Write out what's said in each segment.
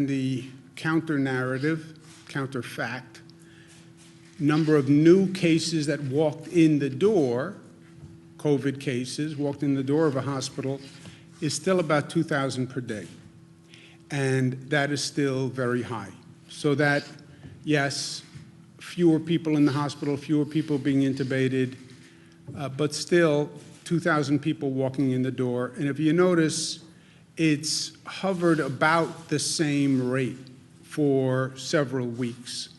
the counter-narrative, counter-fact, number of new cases that walked in the door, COVID cases, walked in the door of a hospital, is still about 2,000 per day. And that is still very high. So that, yes, fewer people in the hospital, fewer people being intubated, but still 2,000 people walking in the door. And if you notice, it's hovered about the same rate for several weeks.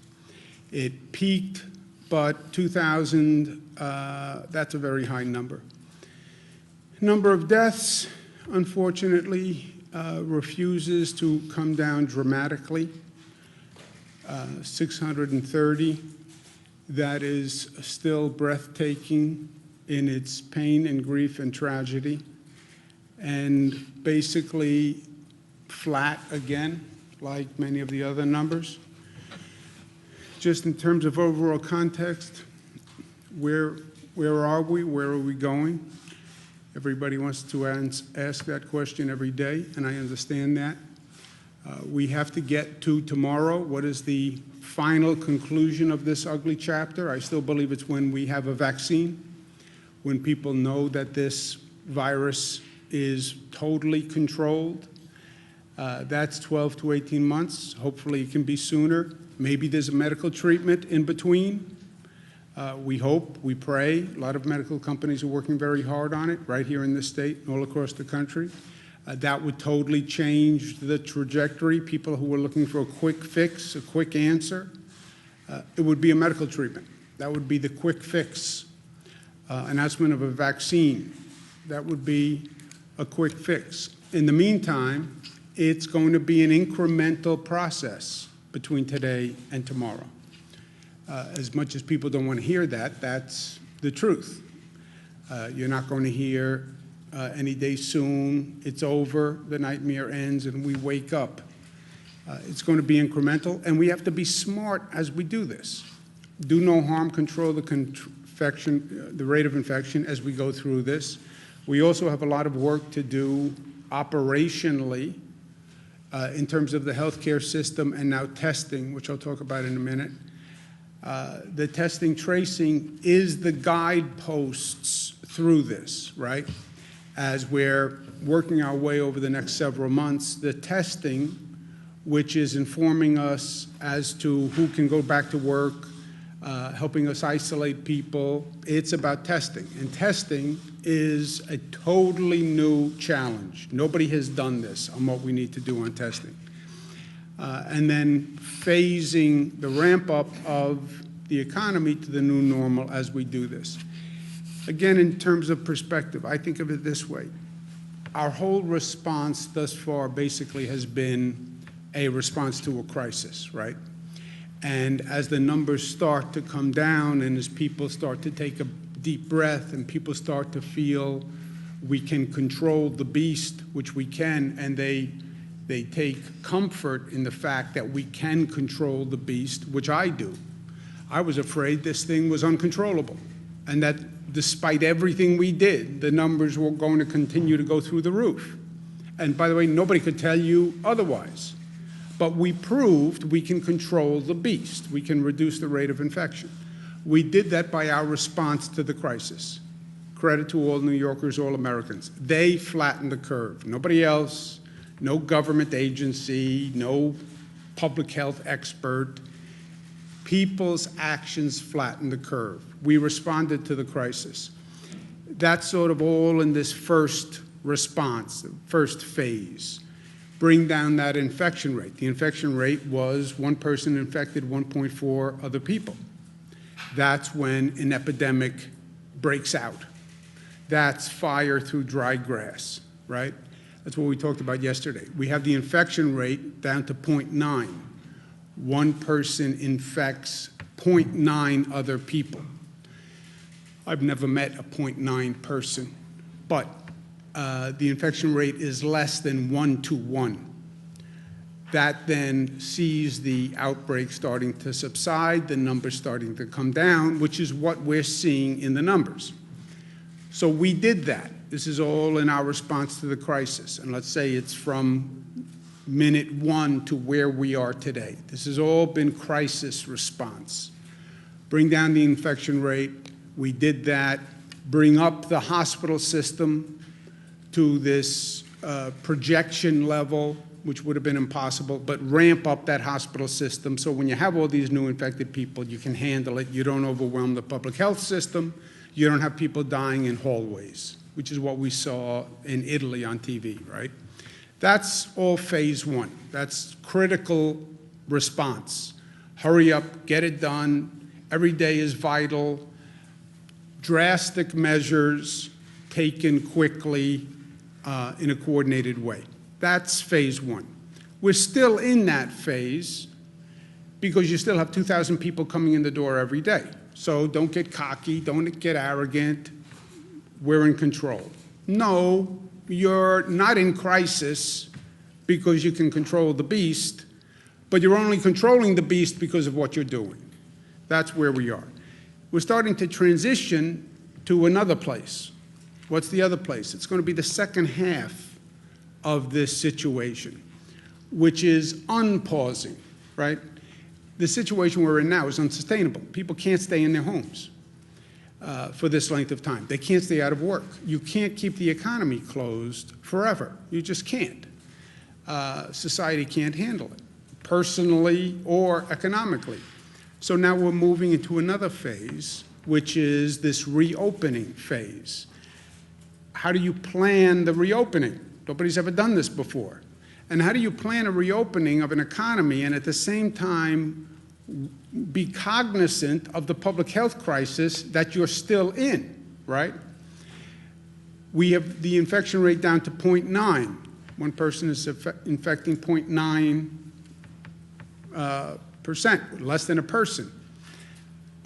It peaked, but 2,000, that's a very high number. Number of deaths, unfortunately, refuses to come down dramatically. 630. That is still breathtaking in its pain and grief and tragedy, and basically flat again, like many of the other numbers. Just in terms of overall context, where are we? Where are we going? Everybody wants to ask that question every day, and I understand that. We have to get to tomorrow. What is the final conclusion of this ugly chapter? I still believe it's when we have a vaccine, when people know that this virus is totally controlled. That's 12 to 18 months. Hopefully it can be sooner. Maybe there's a medical treatment in between. We hope, we pray. A lot of medical companies are working very hard on it, right here in this state and all across the country. That would totally change the trajectory. People who are looking for a quick fix, a quick answer, it would be a medical treatment. That would be the quick fix. Announcement of a vaccine, that would be a quick fix. In the meantime, it's going to be an incremental process between today and tomorrow. As much as people don't want to hear that, that's the truth. You're not going to hear any day soon, it's over, the nightmare ends, and we wake up. It's going to be incremental, and we have to be smart as we do this. Do no harm, control the rate of infection as we go through this. We also have a lot of work to do operationally in terms of the healthcare system and now testing, which I'll talk about in a minute. The testing tracing is the guideposts through this, right? As we're working our way over the next several months, the testing, which is informing us as to who can go back to work, helping us isolate people, it's about testing. And testing is a totally new challenge. Nobody has done this on what we need to do on testing. And then phasing the ramp up of the economy to the new normal as we do this. Again, in terms of perspective, I think of it this way. Our whole response thus far basically has been a response to a crisis, right? And as the numbers start to come down and as people start to take a deep breath and people start to feel we can control the beast, which we can, and they take comfort in the fact that we can control the beast, which I do. I was afraid this thing was uncontrollable, and that despite everything we did, the numbers were going to continue to go through the roof. And by the way, nobody could tell you otherwise. But we proved we can control the beast. We can reduce the rate of infection. We did that by our response to the crisis. Credit to all New Yorkers, all Americans. They flattened the curve. Nobody else, no government agency, no public health expert. People's actions flattened the curve. We responded to the crisis. That's sort of all in this first response, the first phase. Bring down that infection rate. The infection rate was one person infected 1.4 other people. That's when an epidemic breaks out. That's fire through dry grass, right? That's what we talked about yesterday. We have the infection rate down to 0.9. One person infects 0.9 other people. I've never met a 0.9 person, but the infection rate is less than 1 to 1. That then sees the outbreak starting to subside, the numbers starting to come down, which is what we're seeing in the numbers. So we did that. This is all in our response to the crisis. And let's say it's from minute one to where we are today. This has all been crisis response. Bring down the infection rate, we did that. Bring up the hospital system to this projection level, which would have been impossible, but ramp up that hospital system so when you have all these new infected people, you can handle it. You don't overwhelm the public health system. You don't have people dying in hallways, which is what we saw in Italy on TV, right? That's all phase one. That's critical response. Hurry up, get it done. Every day is vital. Drastic measures taken quickly in a coordinated way. That's phase one. We're still in that phase because you still have 2,000 people coming in the door every day. So don't get cocky, don't get arrogant. We're in control. No, you're not in crisis because you can control the beast, but you're only controlling the beast because of what you're doing. That's where we are. We're starting to transition to another place. What's the other place? It's going to be the second half of this situation, which is unpausing, right? The situation we're in now is unsustainable. People can't stay in their homes for this length of time. They can't stay out of work. You can't keep the economy closed forever. You just can't. Society can't handle it, personally or economically. So now we're moving into another phase, which is this reopening phase. How do you plan the reopening? Nobody's ever done this before. And how do you plan a reopening of an economy and at the same time be cognizant of the public health crisis that you're still in, right? We have the infection rate down to 0.9. One person is infecting 0.9%, less than a person.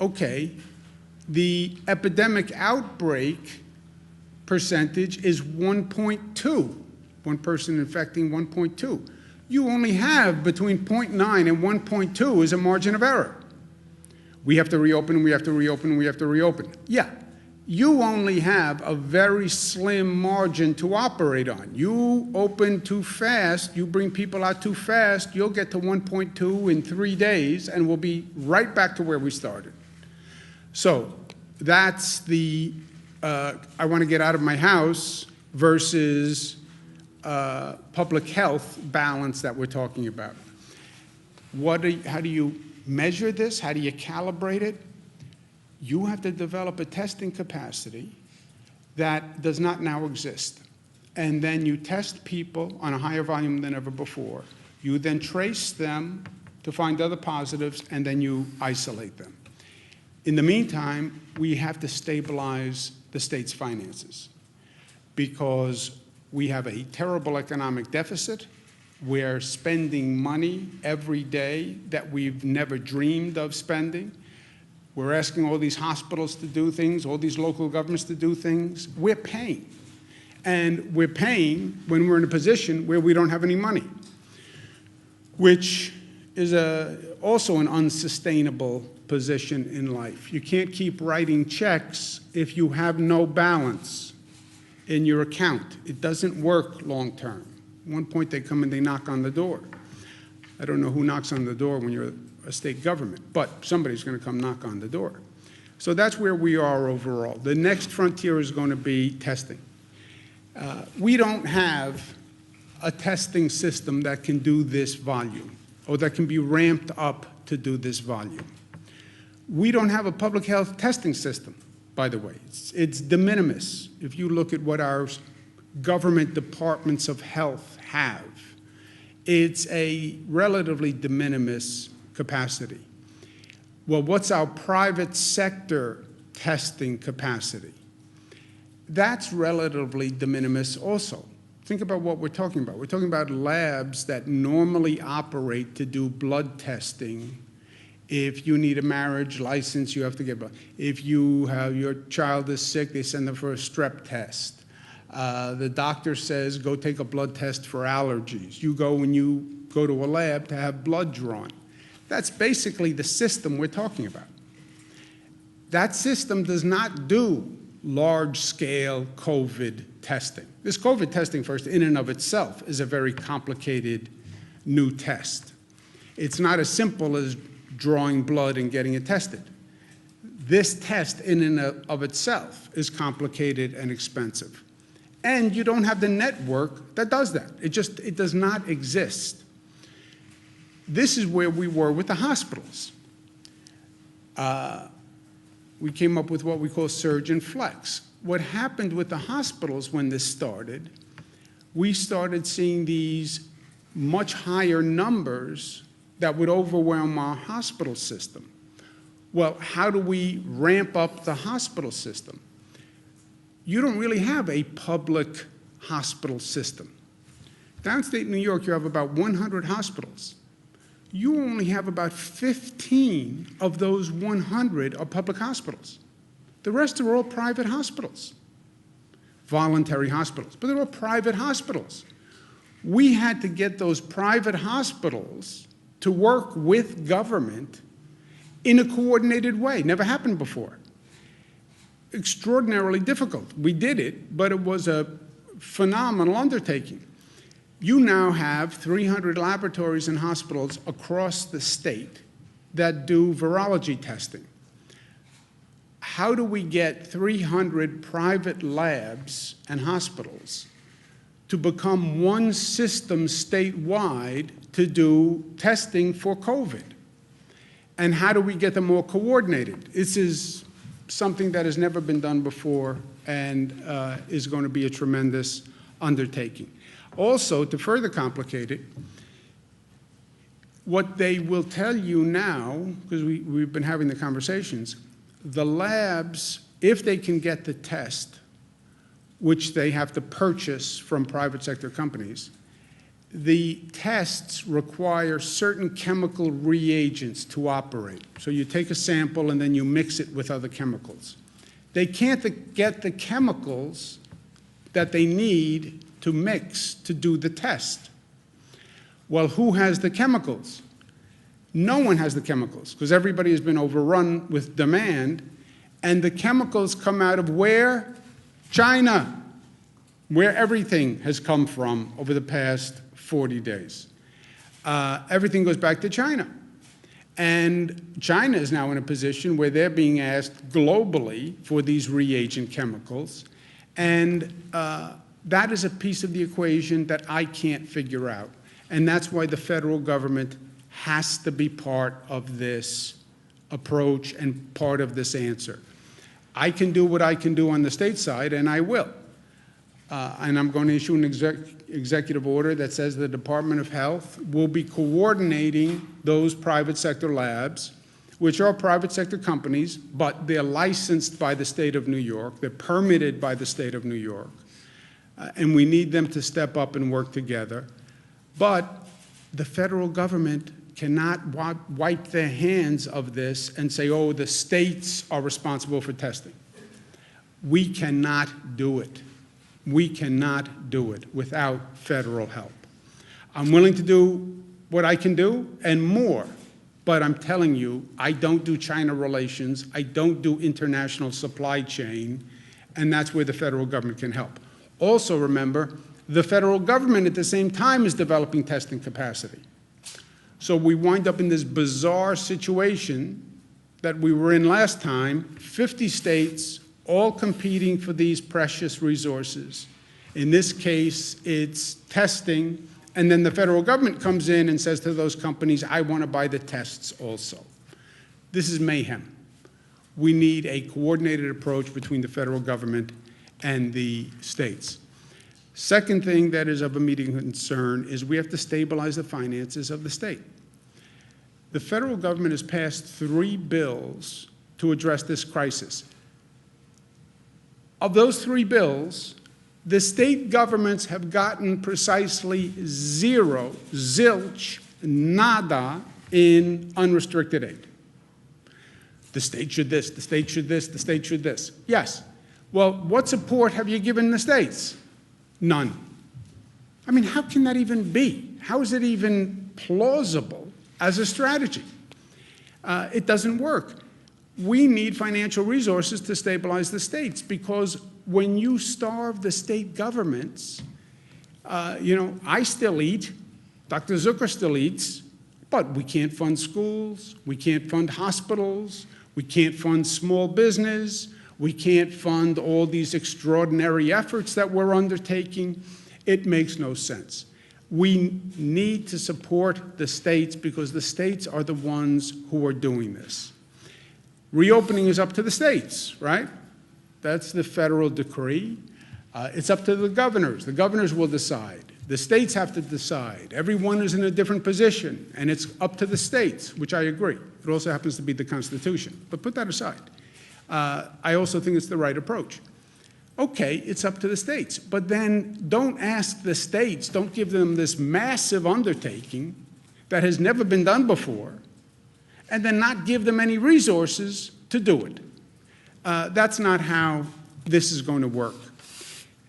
Okay, the epidemic outbreak percentage is 1.2. One person infecting 1.2. You only have between 0.9 and 1.2 is a margin of error. We have to reopen, we have to reopen, we have to reopen. Yeah, you only have a very slim margin to operate on. You open too fast, you bring people out too fast, you'll get to 1.2 in 3 days and we'll be right back to where we started. So that's the I want to get out of my house versus public health balance that we're talking about. How do you measure this? How do you calibrate it? You have to develop a testing capacity that does not now exist. And then you test people on a higher volume than ever before. You then trace them to find other positives, and then you isolate them. In the meantime, we have to stabilize the state's finances because we have a terrible economic deficit. We're spending money every day that we've never dreamed of spending. We're asking all these hospitals to do things, all these local governments to do things. We're paying. And we're paying when we're in a position where we don't have any money, which is also an unsustainable position in life. You can't keep writing checks if you have no balance in your account. It doesn't work long term. At one point they come and they knock on the door. I don't know who knocks on the door when you're a state government, but somebody's going to come knock on the door. So that's where we are overall. The next frontier is going to be testing. We don't have a testing system that can do this volume or that can be ramped up to do this volume. We don't have a public health testing system, by the way. It's de minimis. If you look at what our government departments of health have, it's a relatively de minimis capacity. Well, what's our private sector testing capacity? That's relatively de minimis also. Think about what we're talking about. We're talking about labs that normally operate to do blood testing. If you need a marriage license, you have to get blood. If your child is sick, they send them for a strep test. The doctor says, go take a blood test for allergies. You go to a lab to have blood drawn. That's basically the system we're talking about. That system does not do large-scale COVID testing. This COVID testing, first, in and of itself, is a very complicated new test. It's not as simple as drawing blood and getting it tested. This test in and of itself is complicated and expensive. And you don't have the network that does that. It does not exist. This is where we were with the hospitals. We came up with what we call surge and flex. What happened with the hospitals when this started, we started seeing these much higher numbers that would overwhelm our hospital system. Well, how do we ramp up the hospital system? You don't really have a public hospital system. Downstate New York, you have about 100 hospitals. You only have about 15 of those 100 are public hospitals. The rest are all private hospitals, voluntary hospitals, but they're all private hospitals. We had to get those private hospitals to work with government in a coordinated way. Never happened before. Extraordinarily difficult. We did it, but it was a phenomenal undertaking. You now have 300 laboratories and hospitals across the state that do virology testing. How do we get 300 private labs and hospitals to become one system statewide to do testing for COVID? And how do we get them all coordinated? This is something that has never been done before and is going to be a tremendous undertaking. Also, to further complicate it, what they will tell you now, because we've been having the conversations, the labs, if they can get the test, which they have to purchase from private sector companies, the tests require certain chemical reagents to operate. So you take a sample and then you mix it with other chemicals. They can't get the chemicals that they need to mix to do the test. Well, who has the chemicals? No one has the chemicals, because everybody has been overrun with demand, and the chemicals come out of where? China, where everything has come from over the past 40 days. Everything goes back to China. And China is now in a position where they're being asked globally for these reagent chemicals. And that is a piece of the equation that I can't figure out. And that's why the federal government has to be part of this approach and part of this answer. I can do what I can do on the state side, and I will. And I'm going to issue an executive order that says the Department of Health will be coordinating those private sector labs, which are private sector companies, but they're licensed by the state of New York. They're permitted by the state of New York. And we need them to step up and work together. But the federal government cannot wipe their hands of this and say, oh, the states are responsible for testing. We cannot do it. We cannot do it without federal help. I'm willing to do what I can do and more, but I'm telling you, I don't do China relations, I don't do international supply chain, and that's where the federal government can help. Also remember, the federal government at the same time is developing testing capacity. So we wind up in this bizarre situation that we were in last time, 50 states all competing for these precious resources. In this case, it's testing, and then the federal government comes in and says to those companies, I want to buy the tests also. This is mayhem. We need a coordinated approach between the federal government and the states. Second thing that is of immediate concern is we have to stabilize the finances of the state. The federal government has passed 3 bills to address this crisis. Of those 3 bills, the state governments have gotten precisely 0, zilch, nada in unrestricted aid. The state should this, the state should this, the state should this. Yes. Well, what support have you given the states? None. I mean, how can that even be? How is it even plausible as a strategy? It doesn't work. We need financial resources to stabilize the states, because when you starve the state governments, I still eat. Dr. Zucker still eats, but we can't fund schools, we can't fund hospitals, we can't fund small business, we can't fund all these extraordinary efforts that we're undertaking. It makes no sense. We need to support the states because the states are the ones who are doing this. Reopening is up to the states, right? That's the federal decree. It's up to the governors. The governors will decide. The states have to decide. Everyone is in a different position, and it's up to the states, which I agree. It also happens to be the Constitution. But put that aside. I also think it's the right approach. Okay, it's up to the states. But then don't ask the states, don't give them this massive undertaking that has never been done before, and then not give them any resources to do it. That's not how this is going to work.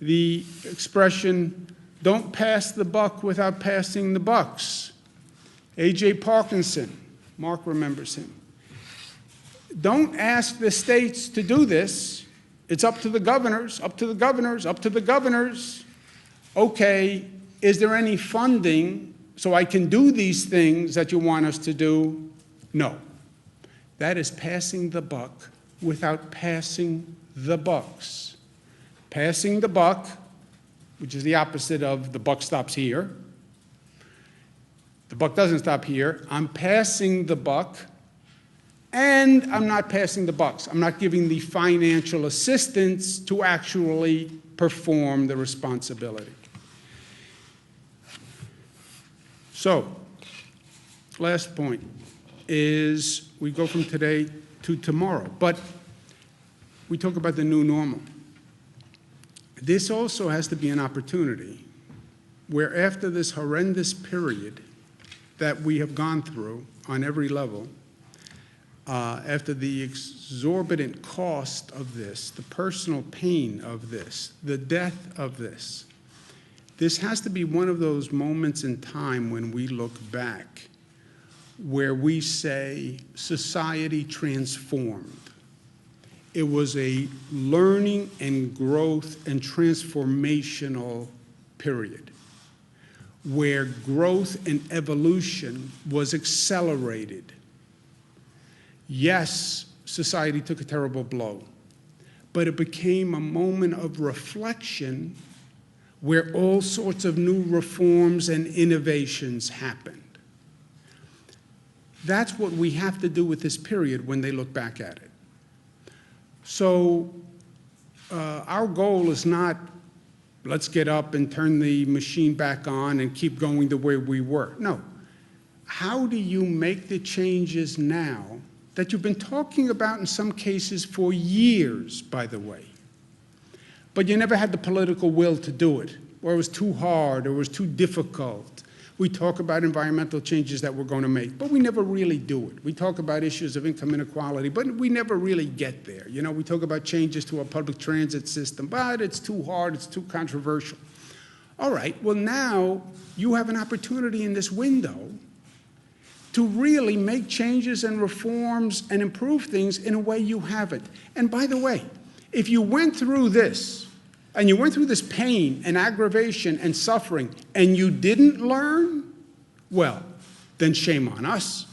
The expression, don't pass the buck without passing the bucks. A.J. Parkinson, Mark remembers him. Don't ask the states to do this. It's up to the governors, up to the governors, up to the governors. Okay, is there any funding so I can do these things that you want us to do? No. That is passing the buck without passing the bucks. Passing the buck, which is the opposite of the buck stops here. The buck doesn't stop here. I'm passing the buck, and I'm not passing the bucks. I'm not giving the financial assistance to actually perform the responsibility. So, last point is we go from today to tomorrow, but we talk about the new normal. This also has to be an opportunity where after this horrendous period that we have gone through on every level, after the exorbitant cost of this, the personal pain of this, the death of this, this has to be one of those moments in time when we look back where we say society transformed. It was a learning and growth and transformational period where growth and evolution was accelerated. Yes, society took a terrible blow, but it became a moment of reflection where all sorts of new reforms and innovations happened. That's what we have to do with this period when they look back at it. So our goal is not, let's get up and turn the machine back on and keep going the way we were. No. How do you make the changes now that you've been talking about in some cases for years, by the way, but you never had the political will to do it, or it was too hard, or it was too difficult? We talk about environmental changes that we're going to make, but we never really do it. We talk about issues of income inequality, but we never really get there. You know, we talk about changes to our public transit system, but it's too hard, it's too controversial. All right, well now you have an opportunity in this window to really make changes and reforms and improve things in a way you haven't. And by the way, if you went through this, and you went through this pain and aggravation and suffering, and you didn't learn, well, then shame on us.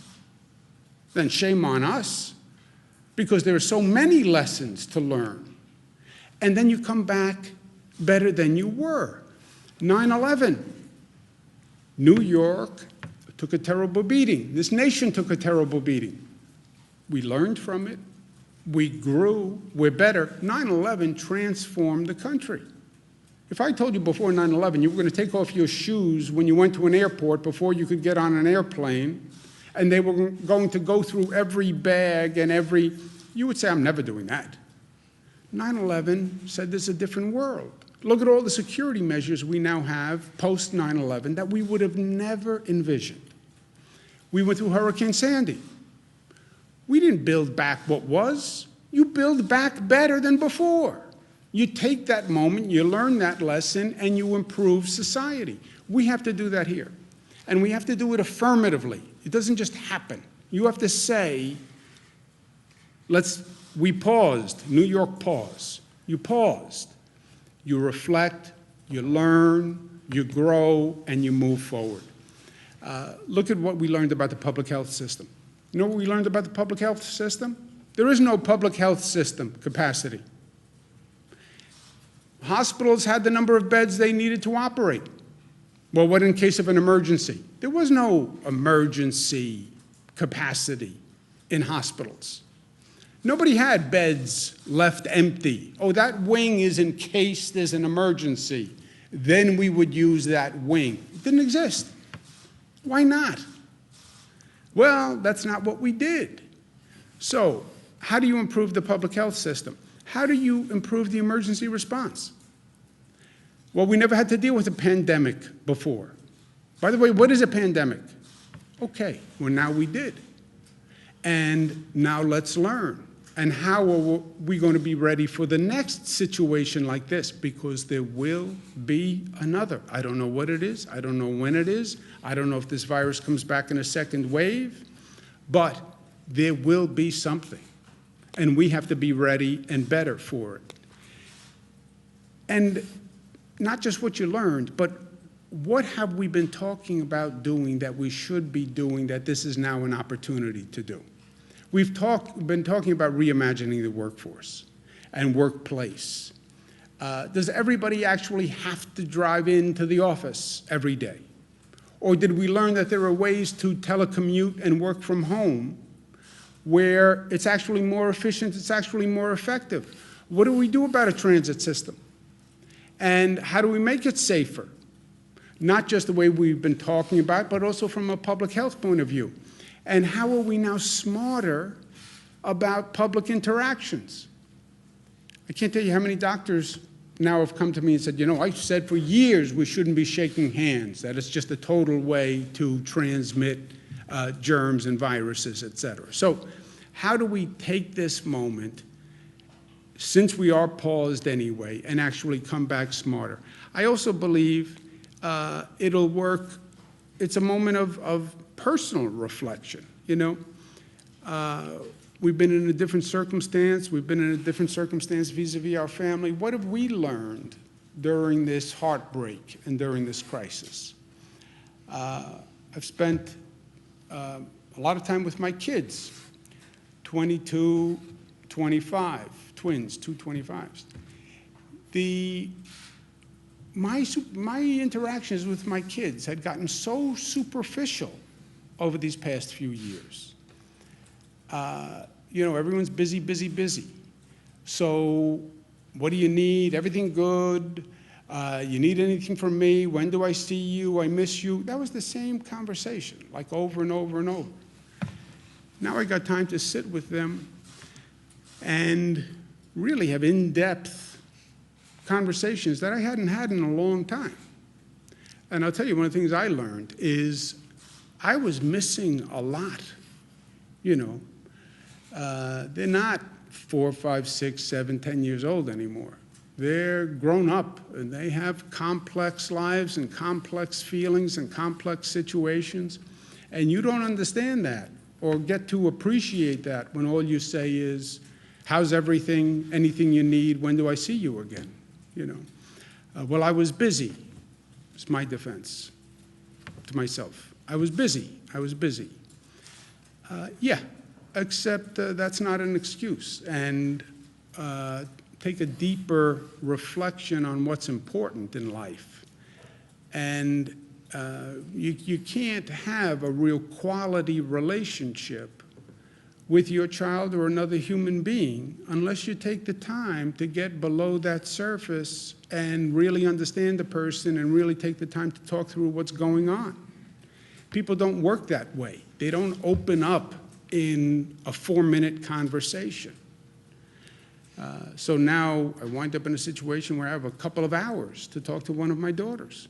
Then shame on us, because there are so many lessons to learn. And then you come back better than you were. 9/11, New York took a terrible beating. This nation took a terrible beating. We learned from it. We grew, we're better. 9/11 transformed the country. If I told you before 9/11 you were going to take off your shoes when you went to an airport before you could get on an airplane, and they were going to go through every bag and you would say, I'm never doing that. 9/11 said there's a different world. Look at all the security measures we now have post 9/11 that we would have never envisioned. We went through Hurricane Sandy. We didn't build back what was. You build back better than before. You take that moment, you learn that lesson, and you improve society. We have to do that here. And we have to do it affirmatively. It doesn't just happen. You have to say, we paused, New York pause. You paused. You reflect, you learn, you grow, and you move forward. Look at what we learned about the public health system. You know what we learned about the public health system? There is no public health system capacity. Hospitals had the number of beds they needed to operate. Well, what in case of an emergency? There was no emergency capacity in hospitals. Nobody had beds left empty. Oh, that wing is in case there's an emergency. Then we would use that wing. It didn't exist. Why not? Well, that's not what we did. So, how do you improve the public health system? How do you improve the emergency response? Well, we never had to deal with a pandemic before. By the way, what is a pandemic? Okay, well, now we did. And now let's learn. And how are we going to be ready for the next situation like this? Because there will be another. I don't know what it is. I don't know when it is. I don't know if this virus comes back in a second wave. But there will be something. And we have to be ready and better for it. And not just what you learned, but what have we been talking about doing that we should be doing that this is now an opportunity to do? We've been talking about reimagining the workforce and workplace. Does everybody actually have to drive into the office every day? Or did we learn that there are ways to telecommute and work from home where it's actually more efficient, it's actually more effective? What do we do about a transit system? And how do we make it safer? Not just the way we've been talking about, but also from a public health point of view. And how are we now smarter about public interactions? I can't tell you how many doctors now have come to me and said, you know, I've said for years we shouldn't be shaking hands, that it's just a total way to transmit germs and viruses, et cetera. So how do we take this moment, since we are paused anyway, and actually come back smarter? I also believe it'll work. It's a moment of personal reflection, you know. We've been in a different circumstance. We've been in a different circumstance vis-a-vis our family. What have we learned during this heartbreak and during this crisis? I've spent a lot of time with my kids, 22, 25, twins, two 25s. My interactions with my kids had gotten so superficial over these past few years. You know, everyone's busy, busy, busy. So what do you need? Everything good? You need anything from me? When do I see you? I miss you. That was the same conversation, like over and over and over. Now I got time to sit with them and really have in-depth conversations that I hadn't had in a long time. And I'll tell you, one of the things I learned is I was missing a lot, you know. They're not 4, 5, 6, 7, 10 years old anymore. They're grown up, and they have complex lives and complex feelings and complex situations, and you don't understand that or get to appreciate that when all you say is, how's everything, anything you need, when do I see you again, you know? Well, I was busy. It's my defense to myself. I was busy. Yeah. Except that's not an excuse. And take a deeper reflection on what's important in life. And you can't have a real quality relationship with your child or another human being unless you take the time to get below that surface and really understand the person and really take the time to talk through what's going on. People don't work that way. They don't open up in a 4-minute conversation. So now I wind up in a situation where I have a couple of hours to talk to one of my daughters.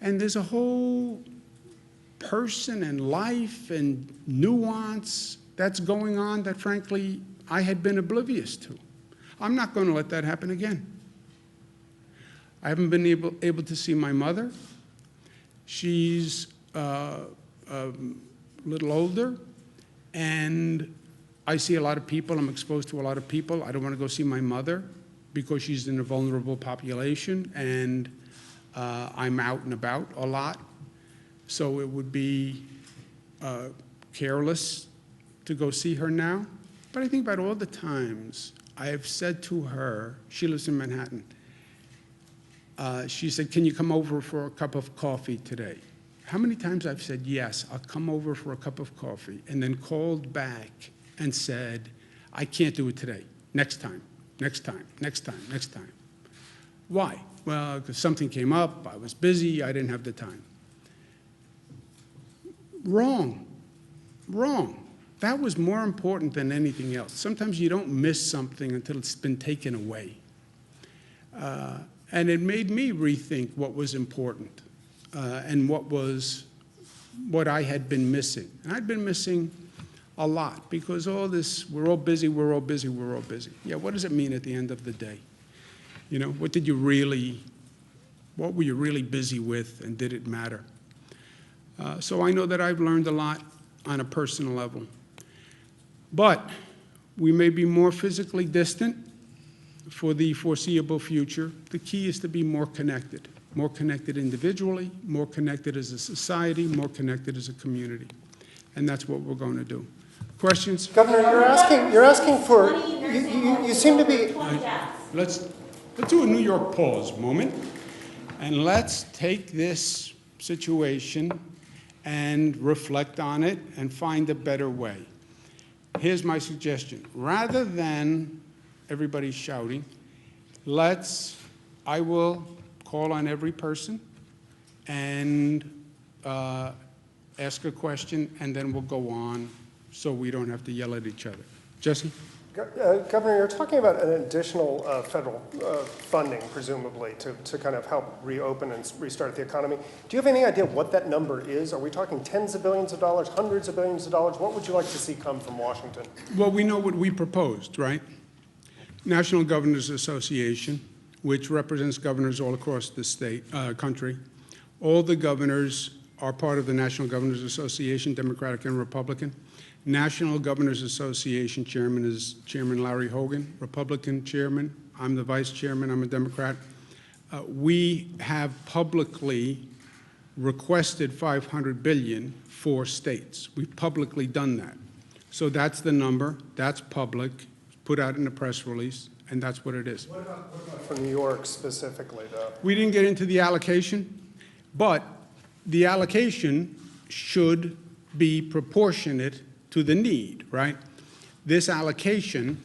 And there's a whole person and life and nuance that's going on that, frankly, I had been oblivious to. I'm not going to let that happen again. I haven't been able to see my mother. She's a little older. And I see a lot of people. I'm exposed to a lot of people. I don't want to go see my mother because she's in a vulnerable population, and I'm out and about a lot. So it would be careless to go see her now. But I think about all the times I have said to her, she lives in Manhattan, she said, can you come over for a cup of coffee today? How many times I've said, yes, I'll come over for a cup of coffee, and then called back and said, I can't do it today. Next time, next time, next time, next time. Why? Well, because something came up, I was busy, I didn't have the time. Wrong. Wrong. That was more important than anything else. Sometimes you don't miss something until it's been taken away. And it made me rethink what was important and what I had been missing. And I'd been missing a lot because all this, we're all busy, we're all busy, we're all busy. Yeah, what does it mean at the end of the day? You know, what were you really busy with, and did it matter? So I know that I've learned a lot on a personal level. But we may be more physically distant for the foreseeable future. The key is to be more connected individually, more connected as a society, more connected as a community. And that's what we're going to do. Questions? Governor, you're asking for, you seem to be... Let's do a New York pause moment, and let's take this situation and reflect on it and find a better way. Here's my suggestion. Rather than everybody shouting, I will call on every person and ask a question, and then we'll go on so we don't have to yell at each other. Jesse? Governor, you're talking about an additional federal funding, presumably, to kind of help reopen and restart the economy. Do you have any idea what that number is? Are we talking tens of billions of dollars, hundreds of billions of dollars? What would you like to see come from Washington? Well, we know what we proposed, right? National Governors Association, which represents governors all across the country. All the governors are part of the National Governors Association, Democratic and Republican. National Governors Association chairman is Chairman Larry Hogan, Republican chairman. I'm the vice chairman, I'm a Democrat. We have publicly requested $500 billion for states. We've publicly done that. So that's the number, that's public, put out in a press release, and that's what it is. What about for New York specifically, though? We didn't get into the allocation, but the allocation should be proportionate to the need, right? This allocation,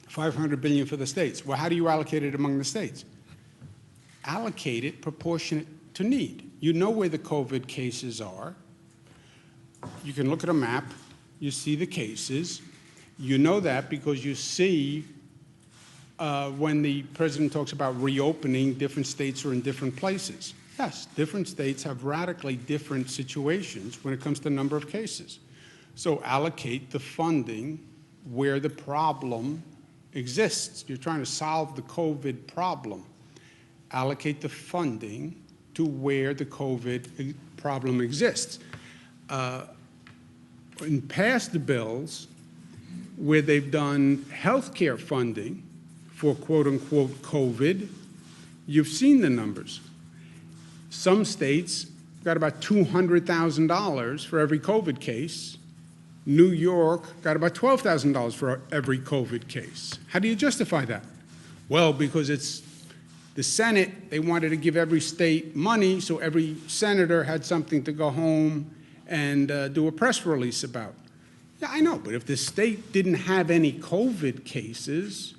$500 billion for the states. Well, how do you allocate it among the states? Allocate it proportionate to need. You know where the COVID cases are. You can look at a map. You see the cases. You know that because you see when the president talks about reopening, different states are in different places. Yes, different states have radically different situations when it comes to the number of cases. So allocate the funding where the problem exists. You're trying to solve the COVID problem. Allocate the funding to where the COVID problem exists. In past bills, where they've done health care funding for quote-unquote COVID, you've seen the numbers. Some states got about $200,000 for every COVID case. New York got about $12,000 for every COVID case. How do you justify that? Well, because it's the Senate, they wanted to give every state money, so every senator had something to go home and do a press release about. Yeah, I know, but if the state didn't have any COVID cases,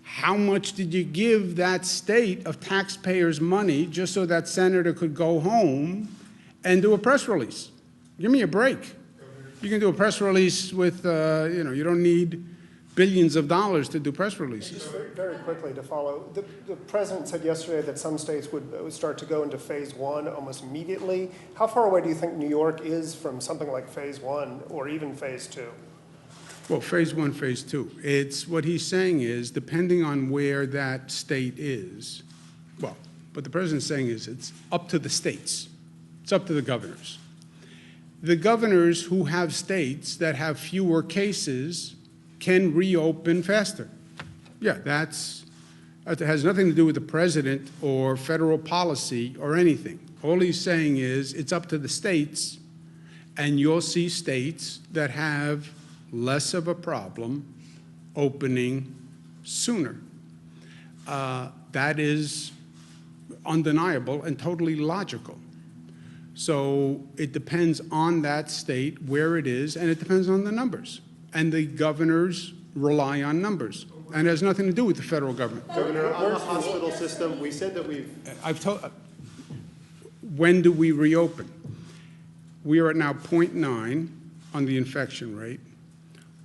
how much did you give that state of taxpayers' money just so that senator could go home and do a press release? Give me a break. You can do a press release with, you don't need billions of dollars to do press releases. Just very quickly to follow, the president said yesterday that some states would start to go into phase one almost immediately. How far away do you think New York is from something like phase one or even phase two? Well, phase one, phase two. It's what he's saying is, depending on where that state is, well, what the president's saying is it's up to the states. It's up to the governors. The governors who have states that have fewer cases can reopen faster. Yeah, that has nothing to do with the president or federal policy or anything. All he's saying is it's up to the states, and you'll see states that have less of a problem opening sooner. That is undeniable and totally logical. So it depends on that state, where it is, and it depends on the numbers. And the governors rely on numbers. And it has nothing to do with the federal government. Governor, on the hospital system, we said that When do we reopen? We are at now 0.9 on the infection rate.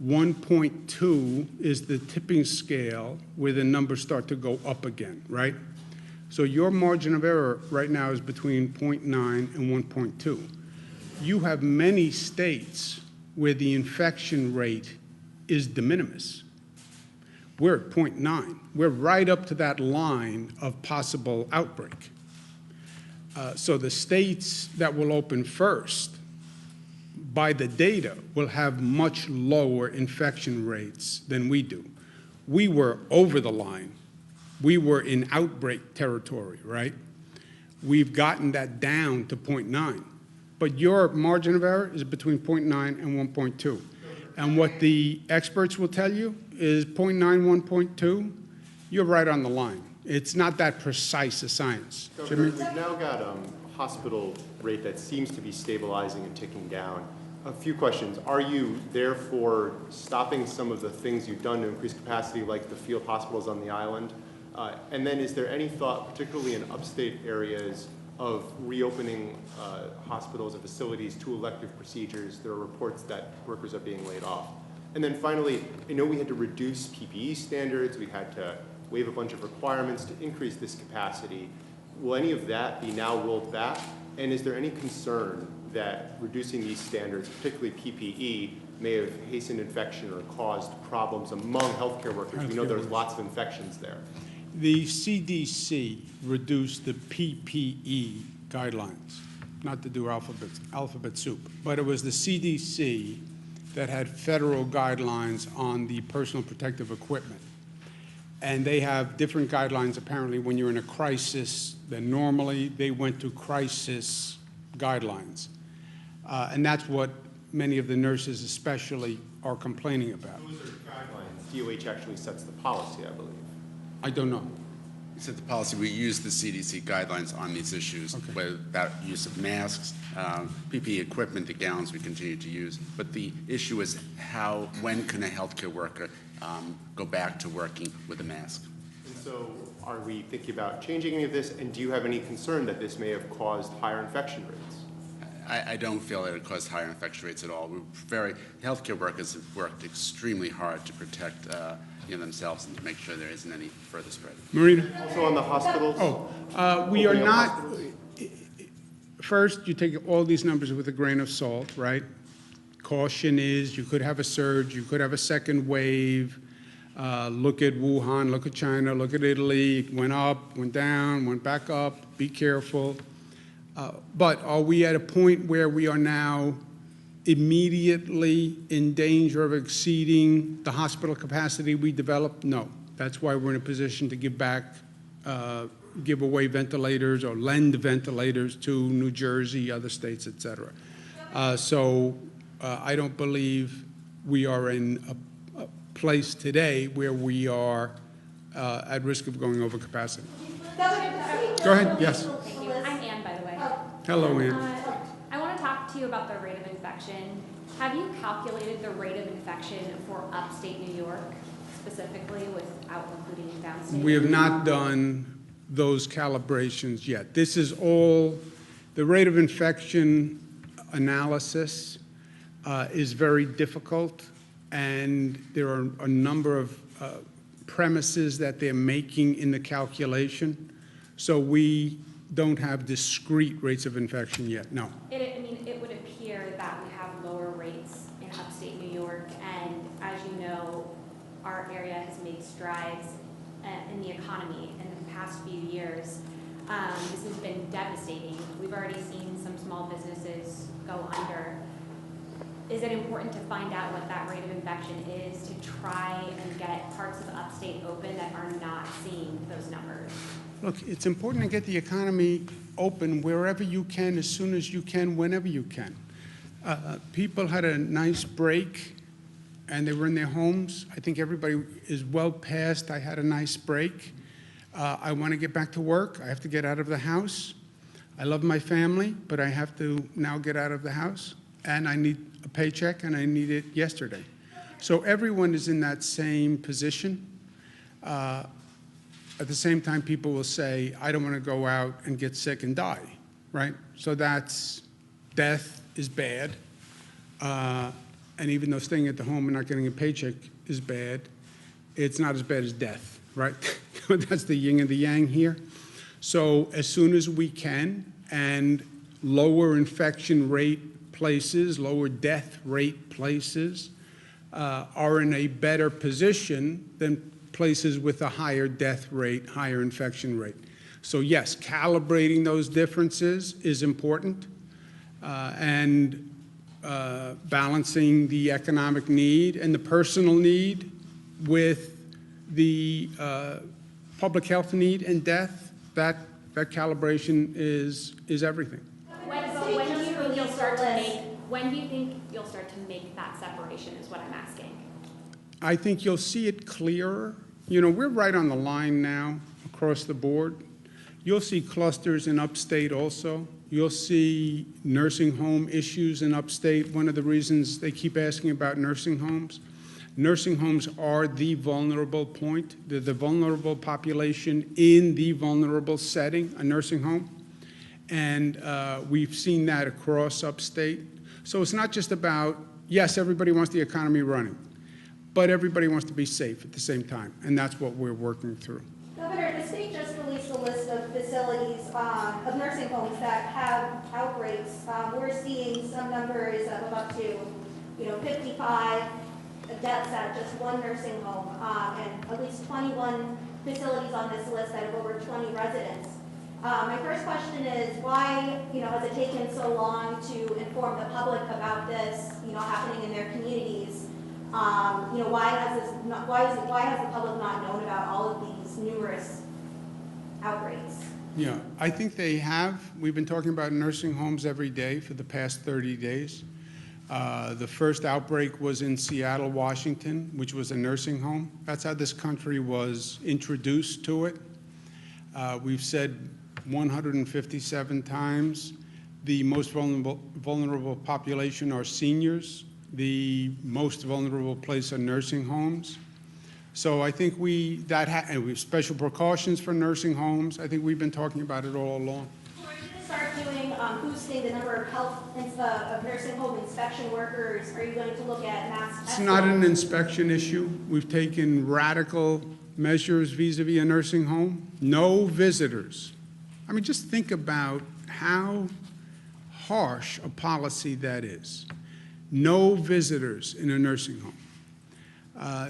1.2 is the tipping scale where the numbers start to go up again, right? So your margin of error right now is between 0.9 and 1.2. You have many states where the infection rate is de minimis. We're at 0.9. We're right up to that line of possible outbreak. So the states that will open first, by the data, will have much lower infection rates than we do. We were over the line. We were in outbreak territory, right? We've gotten that down to 0.9. But your margin of error is between 0.9 and 1.2. And what the experts will tell you is 0.9, 1.2, you're right on the line. It's not that precise a science. Governor, we've now got a hospital rate that seems to be stabilizing and ticking down. A few questions. Are you therefore stopping some of the things you've done to increase capacity, like the field hospitals on the island? And then is there any thought, particularly in upstate areas, of reopening hospitals or facilities to elective procedures? There are reports that workers are being laid off. And then finally, I know we had to reduce PPE standards. We had to waive a bunch of requirements to increase this capacity. Will any of that be now rolled back? And is there any concern that reducing these standards, particularly PPE, may have hastened infection or caused problems among healthcare workers? We know there's lots of infections there. The CDC reduced the PPE guidelines, not to do alphabet soup, but it was the CDC that had federal guidelines on the personal protective equipment. And they have different guidelines, apparently, when you're in a crisis than normally. They went to crisis guidelines. And that's what many of the nurses especially are complaining about. Those are guidelines. DOH actually sets the policy, I believe. I don't know. We set the policy. We use the CDC guidelines on these issues, Okay. without use of masks, PPE equipment, the gowns we continue to use. But the issue is when can a healthcare worker go back to working with a mask? And so are we thinking about changing any of this? And do you have any concern that this may have caused higher infection rates? I don't feel that it caused higher infection rates at all. Healthcare workers have worked extremely hard to protect themselves and to make sure there isn't any further spread. Marina? Also on the hospitals? We are Opening up not, hospitals? first, you take all these numbers with a grain of salt, right? Caution is you could have a surge, you could have a second wave. Look at Wuhan, look at China, look at Italy. It went up, went down, went back up. Be careful. But are we at a point where we are now immediately in danger of exceeding the hospital capacity we developed? No. That's why we're in a position to give away ventilators or lend ventilators to New Jersey, other states, et cetera. So I don't believe we are in a place today where we are at risk of going over capacity. Go ahead, yes. Thank you. I'm Ann, by the way. Hello, Ann. I want to talk to you about the rate of infection. Have you calculated the rate of infection for upstate New York specifically without including downstate? We have not done those calibrations yet. This is all, the rate of infection analysis is very difficult, and there are a number of premises that they're making in the calculation. So we don't have discrete rates of infection yet, no. It would appear that we have lower rates in upstate New York, and as you know, our area has made strides in the economy in the past few years. This has been devastating. We've already seen some small businesses go under. Is it important to find out what that rate of infection is to try and get parts of upstate open that are not seeing those numbers? Look, it's important to get the economy open wherever you can, as soon as you can, whenever you can. People had a nice break, and they were in their homes. I think everybody is well past, I had a nice break. I want to get back to work. I have to get out of the house. I love my family, but I have to now get out of the house, and I need a paycheck, and I need it yesterday. So everyone is in that same position. At the same time, people will say, I don't want to go out and get sick and die, right? So that's, death is bad. And even though staying at the home and not getting a paycheck is bad, it's not as bad as death, right? That's the yin and the yang here. So as soon as we can, and lower infection rate places, lower death rate places are in a better position than places with a higher death rate, higher infection rate. So yes, calibrating those differences is important, and balancing the economic need and the personal need with the public health need and death, that calibration is everything. When do you think you'll start to make that separation is what I'm asking? I think you'll see it clearer. You know, we're right on the line now across the board. You'll see clusters in upstate also. You'll see nursing home issues in upstate. One of the reasons they keep asking about nursing homes are the vulnerable point. They're the vulnerable population in the vulnerable setting, a nursing home. And we've seen that across upstate. So it's not just about, yes, everybody wants the economy running, but everybody wants to be safe at the same time, and that's what we're working through. Governor, the state just released a list of facilities, of nursing homes that have outbreaks. We're seeing some numbers of up to, 55 deaths at just one nursing home, and at least 21 facilities on this list that have over 20 residents. My first question is, why, has it taken so long to inform the public about this, happening in their communities? Why has the public not known about all of these numerous outbreaks? Yeah, I think they have. We've been talking about nursing homes every day for the past 30 days. The first outbreak was in Seattle, Washington, which was a nursing home. That's how this country was introduced to it. We've said 157 times the most vulnerable population are seniors. The most vulnerable place are nursing homes. So I think and we have special precautions for nursing homes. I think we've been talking about it all along. Are you going to start doing, boosting the number of nursing home inspection workers? Are you going to look at mass testing? It's not an inspection issue. We've taken radical measures vis-a-vis a nursing home. No visitors. I mean, just think about how harsh a policy that is. No visitors in a nursing home.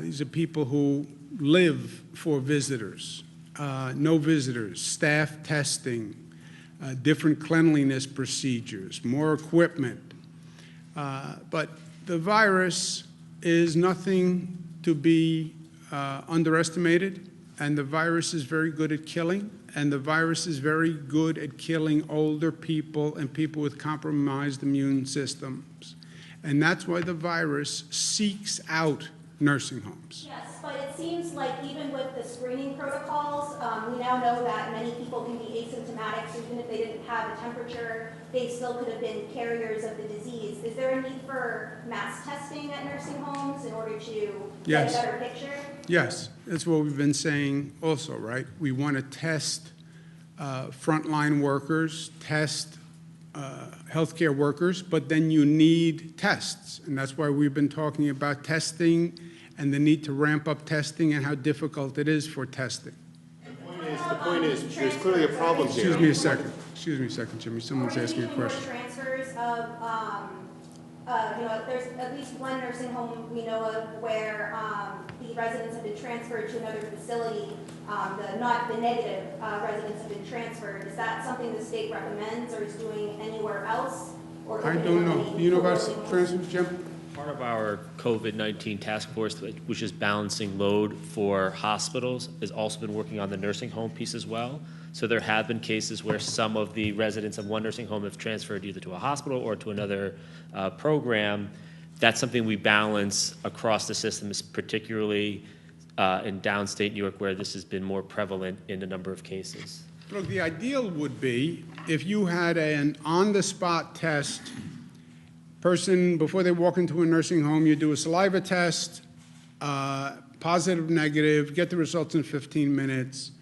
These are people who live for visitors. No visitors, staff testing, different cleanliness procedures, more equipment. But the virus is nothing to be underestimated, and the virus is very good at killing, and the virus is very good at killing older people and people with compromised immune systems. And that's why the virus seeks out nursing homes. Yes, but it seems like even with the screening protocols, we now know that many people can be asymptomatic, so even if they didn't have a temperature, they still could have been carriers of the disease. Is there a need for mass testing at nursing homes in order to get a better picture? Yes, that's what we've been saying also, right? We want to test frontline workers, test healthcare workers, but then you need tests. And that's why we've been talking about testing and the need to ramp up testing and how difficult it is for testing. The point is there's clearly a problem here. Excuse me a second, Jimmy. Someone's asking a question. Transfers of, there's at least one nursing home we know of where the residents have been transferred to another facility. Not the negative residents have been transferred. Is that something the state recommends or is doing anywhere else? Or I don't know. Do you know about transfers, Jim? Part of our COVID-19 task force, which is balancing load for hospitals, has also been working on the nursing home piece as well. So there have been cases where some of the residents of one nursing home have transferred either to a hospital or to another program. That's something we balance across the system, particularly in downstate New York, where this has been more prevalent in a number of cases. Look, the ideal would be if you had an on-the-spot test. Person, before they walk into a nursing home, you do a saliva test, positive, negative, get the results in 15 minutes,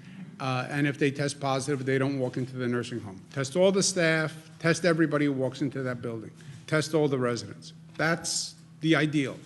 and if they test positive, they don't walk into the nursing home. Test all the staff, test everybody who walks into that building, test all the residents. That's the ideal.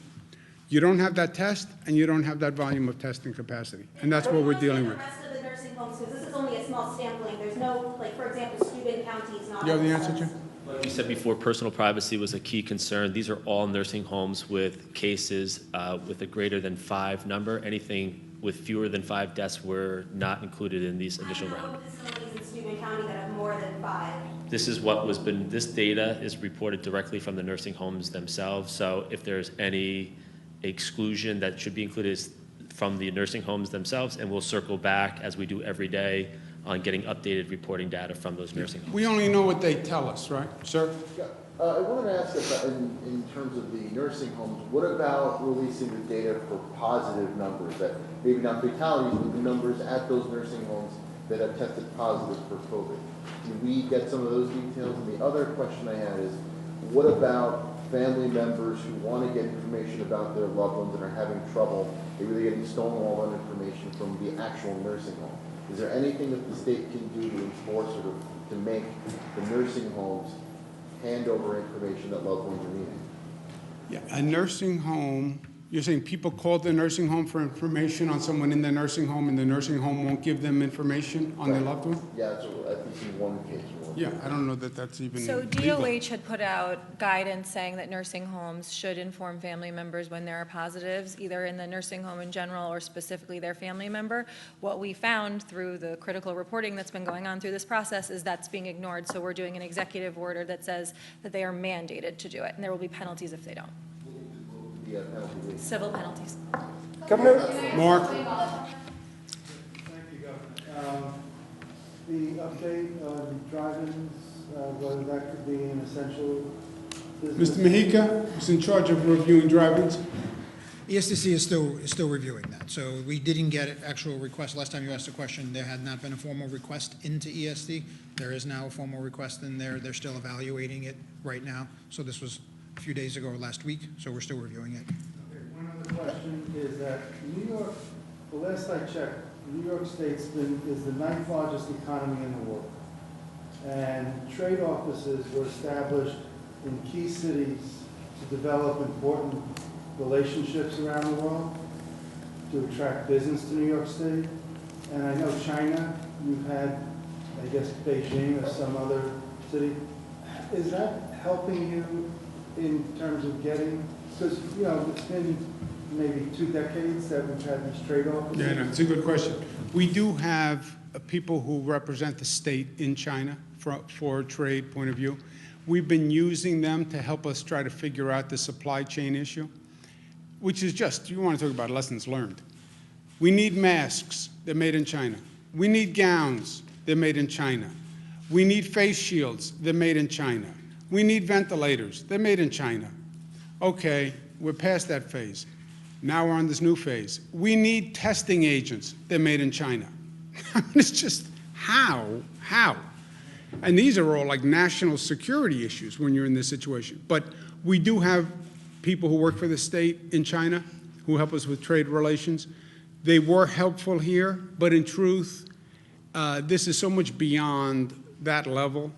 You don't have that test, and you don't have that volume of testing capacity, and that's what we're dealing with. The rest of the nursing homes, because this is only a small sampling, there's no, like, for example, Steuben County is not. You have the answer, Jim? Like you said before, personal privacy was a key concern. These are all nursing homes with cases with a greater than 5 number. Anything with fewer than 5 deaths were not included in these initial round. I know facilities in Steuben County that have more than 5. This is what was been, this data is reported directly from the nursing homes themselves. So if there's any exclusion that should be included is from the nursing homes themselves, and we'll circle back as we do every day on getting updated reporting data from those nursing homes. We only know what they tell us, right, sir? Yeah, I wanted to ask about, in terms of the nursing homes, what about releasing the data for positive numbers, that maybe not fatalities, but the numbers at those nursing homes that have tested positive for COVID? Do we get some of those details? And the other question I had is, what about family members who want to get information about their loved ones and are having trouble, maybe they're getting stonewalled on information from the actual nursing home? Is there anything that the state can do to enforce or to make the nursing homes hand over information that loved ones are needing? Yeah, a nursing home, you're saying people called the nursing home for information on someone in the nursing home, and the nursing home won't give them information on their loved one? Yeah, that's at least in one case. Yeah, I don't know that that's even So legal. DOH had put out guidance saying that nursing homes should inform family members when there are positives, either in the nursing home in general or specifically their family member. What we found through the critical reporting that's been going on through this process is that's being ignored. So we're doing an executive order that says that they are mandated to do it, and there will be penalties if they don't. Civil penalties. Governor? Mark? Thank you, Governor. The update on drive-ins, whether that could be an essential business. Mr. Mahika, who's in charge of reviewing drive-ins? ESDC is still reviewing that. So we didn't get an actual request. Last time you asked a question, there had not been a formal request into ESD. There is now a formal request in there. They're still evaluating it right now. So this was a few days ago or last week, so we're still reviewing it. Okay, one other question is that New York, the last I checked, New York State's is the 9th largest economy in the world. And trade offices were established in key cities to develop important relationships around the world, to attract business to New York State. And I know China, you've had, I guess, Beijing or some other city. Is that helping you in terms of getting, because, you know, it's been maybe 2 decades that we've had these trade offices? Yeah, no, it's a good question. We do have people who represent the state in China for a trade point of view. We've been using them to help us try to figure out the supply chain issue, which is just, you want to talk about lessons learned. We need masks, they're made in China. We need gowns, they're made in China. We need face shields, they're made in China. We need ventilators, they're made in China. Okay, we're past that phase. Now we're on this new phase. We need testing agents, they're made in China. I mean, it's just, how? And these are all like national security issues when you're in this situation. But we do have people who work for the state in China who help us with trade relations. They were helpful here, but in truth, this is so much beyond that level.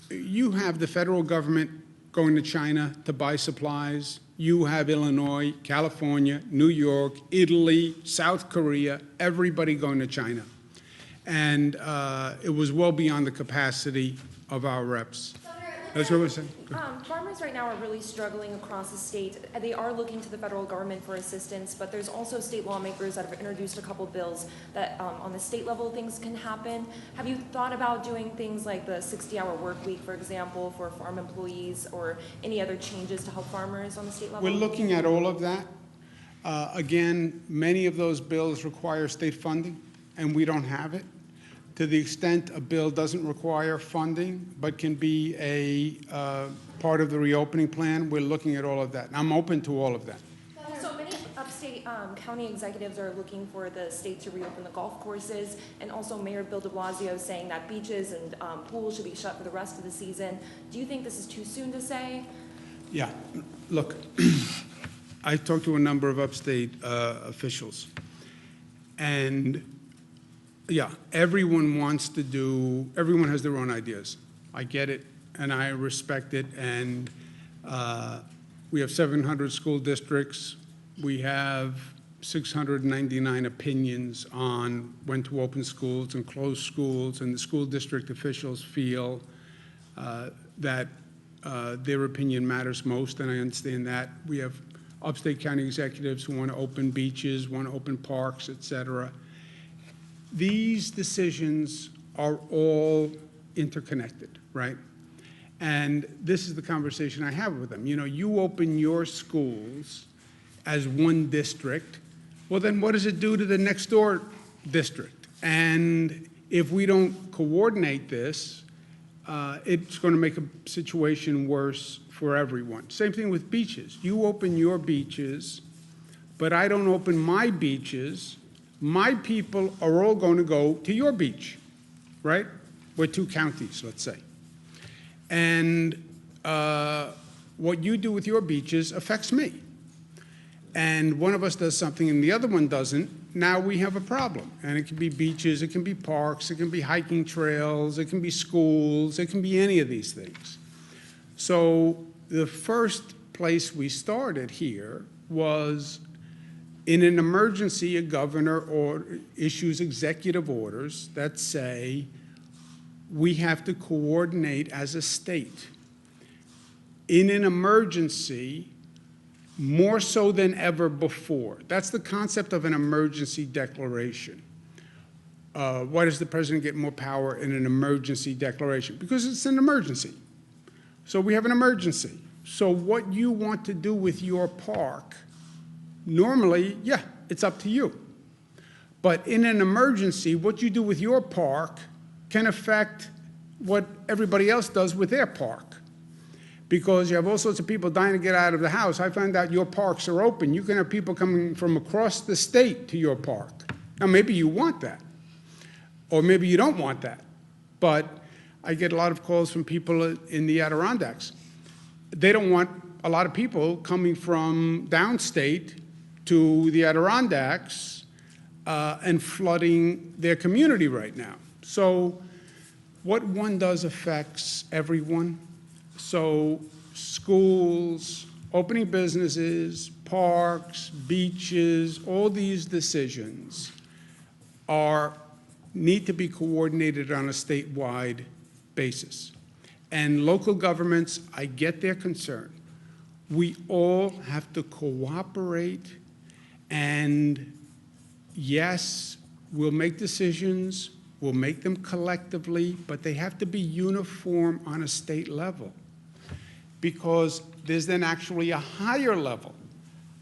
You have the federal government going to China to buy supplies. You have Illinois, California, New York, Italy, South Korea, everybody going to China. And it was well beyond the capacity of our reps. That's what we're saying. Farmers right now are really struggling across the state. They are looking to the federal government for assistance, but there's also state lawmakers that have introduced a couple bills that on the state level things can happen. Have you thought about doing things like the 60-hour work week, for example, for farm employees, or any other changes to help farmers on the state level? We're looking at all of that. Again, many of those bills require state funding, and we don't have it. to the extent a bill doesn't require funding, but can be a part of the reopening plan, we're looking at all of that. And I'm open to all of that. So many upstate county executives are looking for the state to reopen the golf courses, and also Mayor Bill de Blasio saying that beaches and pools should be shut for the rest of the season. Do you think this is too soon to say? Yeah, look, I talked to a number of upstate officials, and yeah, everyone has their own ideas. I get it, and I respect it, and we have 700 school districts. We have 699 opinions on when to open schools and close schools, and the school district officials feel that their opinion matters most, and I understand that. We have upstate county executives who want to open beaches, want to open parks, et cetera. These decisions are all interconnected, right? And this is the conversation I have with them. You know, you open your schools as one district, well, then what does it do to the next door district? And if we don't coordinate this, it's going to make a situation worse for everyone. Same thing with beaches. You open your beaches, but I don't open my beaches. My people are all going to go to your beach, right? We're 2 counties, let's say. And what you do with your beaches affects me. And one of us does something and the other one doesn't, now we have a problem. And it can be beaches, it can be parks, it can be hiking trails, it can be schools, it can be any of these things. So the first place we started here was in an emergency, a governor issues executive orders that say we have to coordinate as a state. In an emergency, more so than ever before. That's the concept of an emergency declaration. Why does the president get more power in an emergency declaration? Because it's an emergency. So we have an emergency. So what you want to do with your park, normally, yeah, it's up to you. But in an emergency, what you do with your park can affect what everybody else does with their park. Because you have all sorts of people dying to get out of the house. I found out your parks are open. You can have people coming from across the state to your park. Now, maybe you want that, or maybe you don't want that. But I get a lot of calls from people in the Adirondacks. They don't want a lot of people coming from downstate to the Adirondacks and flooding their community right now. So what one does affects everyone. So schools, opening businesses, parks, beaches, all these decisions need to be coordinated on a statewide basis. And local governments, I get their concern. We all have to cooperate, and yes, we'll make decisions, we'll make them collectively, but they have to be uniform on a state level, because there's then actually a higher level.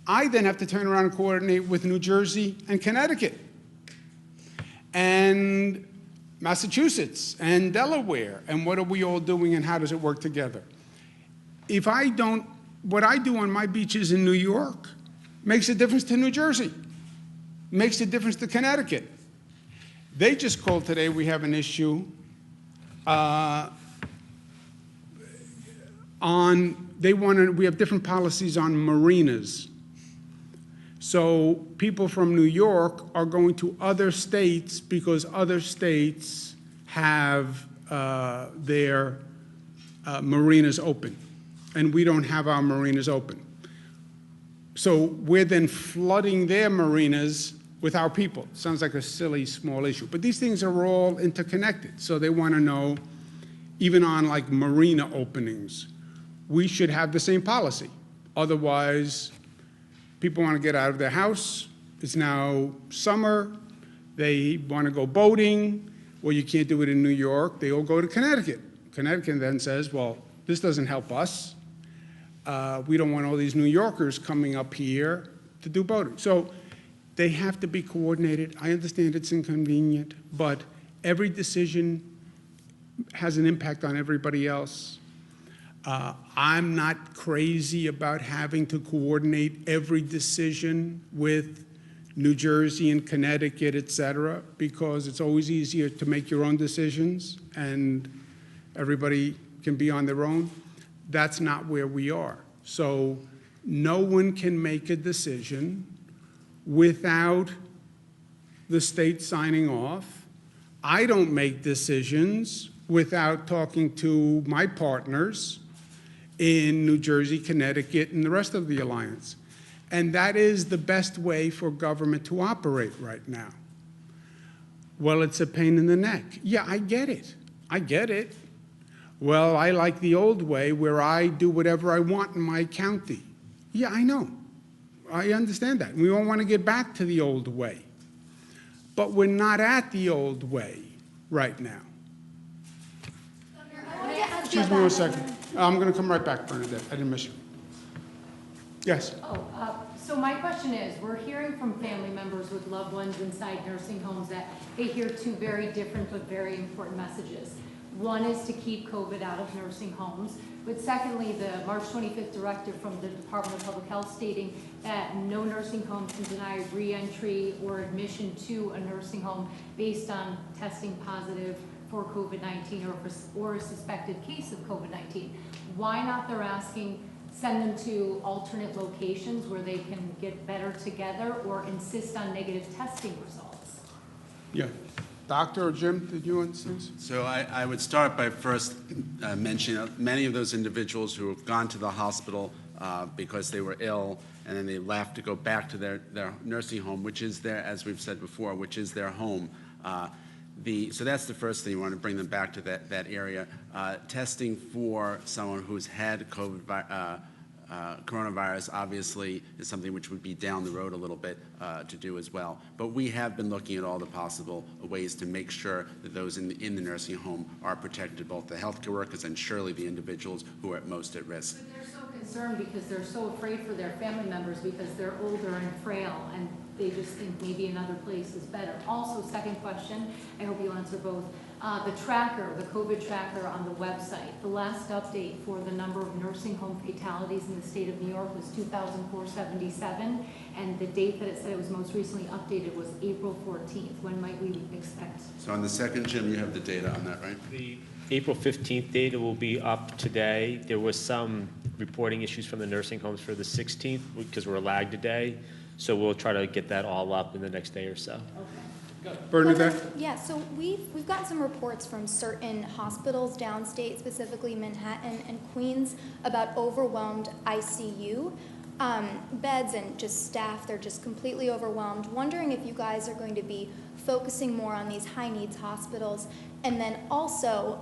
I then have to turn around and coordinate with New Jersey and Connecticut and Massachusetts and Delaware, and what are we all doing and how does it work together? If I don't, what I do on my beaches in New York makes a difference to New Jersey, makes a difference to Connecticut. They just called today, we have an issue we have different policies on marinas. So people from New York are going to other states because other states have their marinas open, and we don't have our marinas open. So we're then flooding their marinas with our people. Sounds like a silly, small issue, but these things are all interconnected. So they want to know, even on like marina openings, we should have the same policy. Otherwise, people want to get out of their house. It's now summer. They want to go boating. Well, you can't do it in New York. They all go to Connecticut. Connecticut then says, well, this doesn't help us. We don't want all these New Yorkers coming up here to do boating. So they have to be coordinated. I understand it's inconvenient, but Every decision has an impact on everybody else. I'm not crazy about having to coordinate every decision with New Jersey and Connecticut, et cetera, because it's always easier to make your own decisions and everybody can be on their own. That's not where we are. So no one can make a decision without the state signing off. I don't make decisions without talking to my partners in New Jersey, Connecticut, and the rest of the alliance. And that is the best way for government to operate right now. Well, it's a pain in the neck. Yeah, I get it. I get it. Well, I like the old way where I do whatever I want in my county. Yeah, I know. I understand that. We all want to get back to the old way. But we're not at the old way right now. Excuse me 1 second. I'm going to come right back, Bernadette. I didn't miss you. Yes? So my question is, we're hearing from family members with loved ones inside nursing homes that they hear two very different but very important messages. One is to keep COVID out of nursing homes, but secondly, the March 25th directive from the Department of Public Health stating that no nursing home can deny re-entry or admission to a nursing home based on testing positive for COVID-19 or a suspected case of COVID-19. Why not, they're asking, send them to alternate locations where they can get better together or insist on negative testing results? Yeah. Doctor or Jim, did you understand? So I would start by first mentioning many of those individuals who have gone to the hospital because they were ill, and then they left to go back to their nursing home, which is their, as we've said before, which is their home. So that's the first thing. You want to bring them back to that area. Testing for someone who's had coronavirus obviously is something which would be down the road a little bit to do as well. But we have been looking at all the possible ways to make sure that those in the nursing home are protected, both the healthcare workers and surely the individuals who are most at risk. But they're so concerned because they're so afraid for their family members because they're older and frail and they just think maybe another place is better. Also, second question, I hope you answer both. The tracker, the COVID tracker on the website, the last update for the number of nursing home fatalities in the state of New York was 2,477, and the date that it said it was most recently updated was April 14th. When might we expect? So on the second, Jim, you have the data on that, right? The April 15th data will be up today. There was some reporting issues from the nursing homes for the 16th because we're lagged today. So we'll try to get that all up in the next day or so. Okay. Bernadette? Yeah, so we've gotten some reports from certain hospitals downstate, specifically Manhattan and Queens, about overwhelmed ICU beds and just staff. They're just completely overwhelmed. Wondering if you guys are going to be focusing more on these high needs hospitals, and then also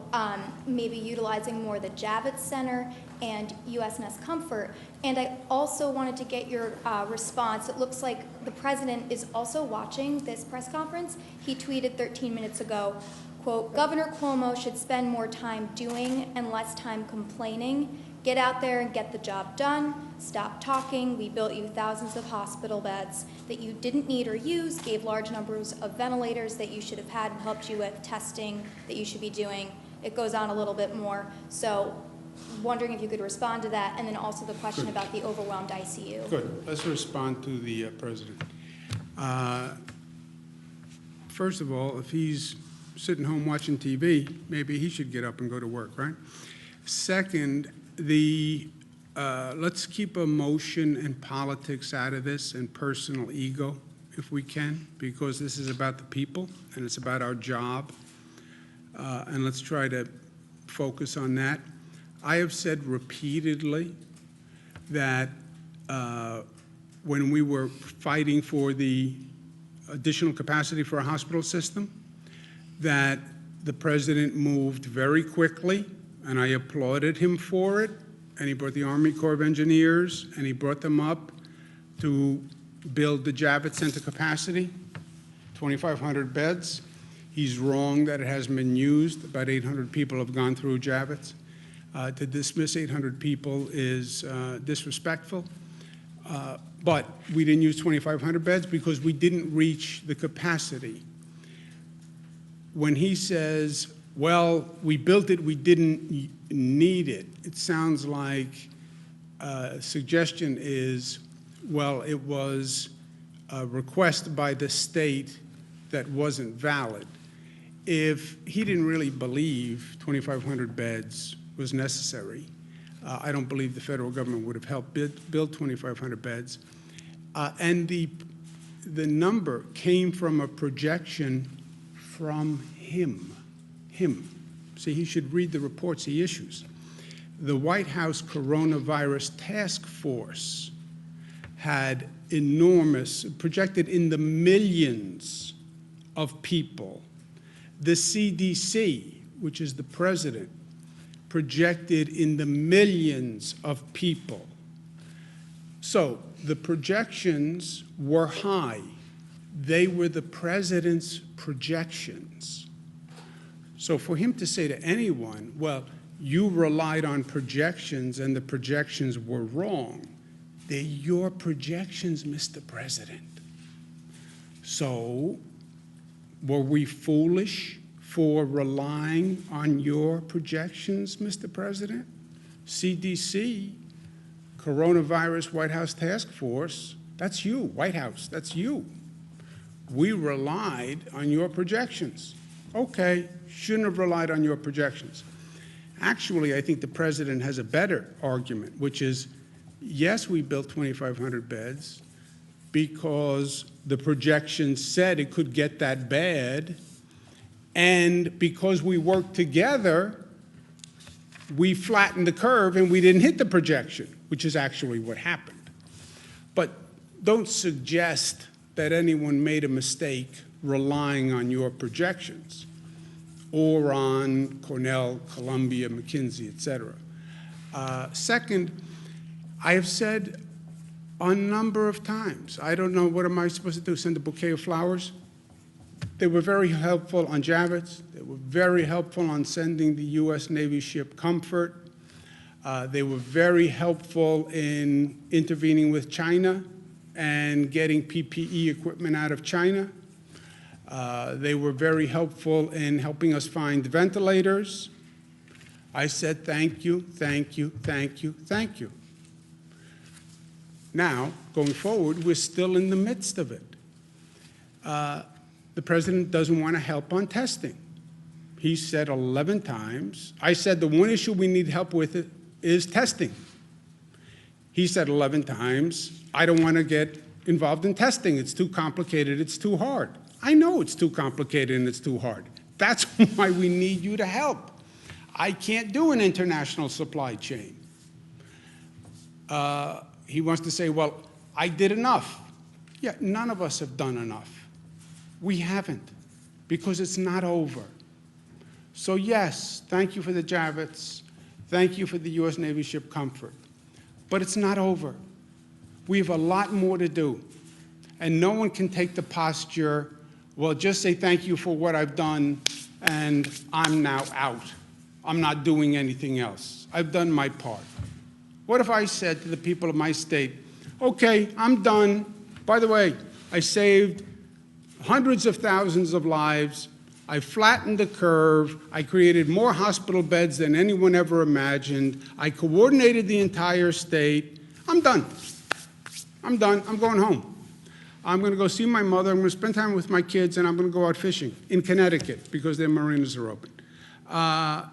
maybe utilizing more the Javits Center and USNS Comfort. And I also wanted to get your response. It looks like the president is also watching this press conference. He tweeted 13 minutes ago, quote, "Governor Cuomo should spend more time doing and less time complaining. Get out there and get the job done. Stop talking. We built you thousands of hospital beds that you didn't need or use, gave large numbers of ventilators that you should have had and helped you with testing that you should be doing." It goes on a little bit more. So wondering if you could respond to that, and then also the question about the overwhelmed ICU. Good. Let's respond to the president. First of all, if he's sitting home watching TV, maybe he should get up and go to work, right? Second, let's keep emotion and politics out of this and personal ego if we can, because this is about the people and it's about our job. And let's try to focus on that. I have said repeatedly that when we were fighting for the additional capacity for our hospital system, that the president moved very quickly, and I applauded him for it, and he brought the Army Corps of Engineers, and he brought them up to build the Javits Center capacity, 2,500 beds. He's wrong that it hasn't been used. About 800 people have gone through Javits. To dismiss 800 people is disrespectful. But we didn't use 2,500 beds because we didn't reach the capacity. when he says, well, we built it, we didn't need it, it sounds like suggestion is, well, it was a request by the state that wasn't valid. If he didn't really believe 2,500 beds was necessary, I don't believe the federal government would have helped build 2,500 beds. And the number came from a projection from him. See, he should read the reports he issues. The White House Coronavirus Task Force had projected in the millions of people. The CDC, which is the president, projected in the millions of people. So the projections were high. They were the president's projections. So for him to say to anyone, well, you relied on projections and the projections were wrong, they're your projections, Mr. President. So were we foolish for relying on your projections, Mr. President? CDC, Coronavirus White House Task Force, that's you, White House, that's you. We relied on your projections. Okay, shouldn't have relied on your projections. Actually, I think the president has a better argument, which is, yes, we built 2,500 beds because the projections said it could get that bad, and because we worked together, we flattened the curve and we didn't hit the projection, which is actually what happened. But don't suggest that anyone made a mistake relying on your projections or on Cornell, Columbia, McKinsey, et cetera. Second, I have said a number of times, I don't know, what am I supposed to do, send a bouquet of flowers? They were very helpful on Javits. They were very helpful on sending the U.S. Navy ship Comfort. They were very helpful in intervening with China and getting PPE equipment out of China. They were very helpful in helping us find ventilators. I said thank you, thank you, thank you, thank you. Now, going forward, we're still in the midst of it. The president doesn't want to help on testing. He said 11 times. I said the one issue we need help with is testing. He said 11 times, I don't want to get involved in testing. It's too complicated, it's too hard. I know it's too complicated and it's too hard. That's why we need you to help. I can't do an international supply chain. He wants to say, well, I did enough. Yeah, none of us have done enough. We haven't, because it's not over. So yes, thank you for the Javits. Thank you for the U.S. Navy ship Comfort. But it's not over. We have a lot more to do. And no one can take the posture, well, just say thank you for what I've done, and I'm now out. I'm not doing anything else. I've done my part. What if I said to the people of my state, okay, I'm done. By the way, I saved hundreds of thousands of lives. I flattened the curve. I created more hospital beds than anyone ever imagined. I coordinated the entire state. I'm done. I'm done. I'm going home. I'm going to go see my mother. I'm going to spend time with my kids, and I'm going to go out fishing in Connecticut because their marinas are open.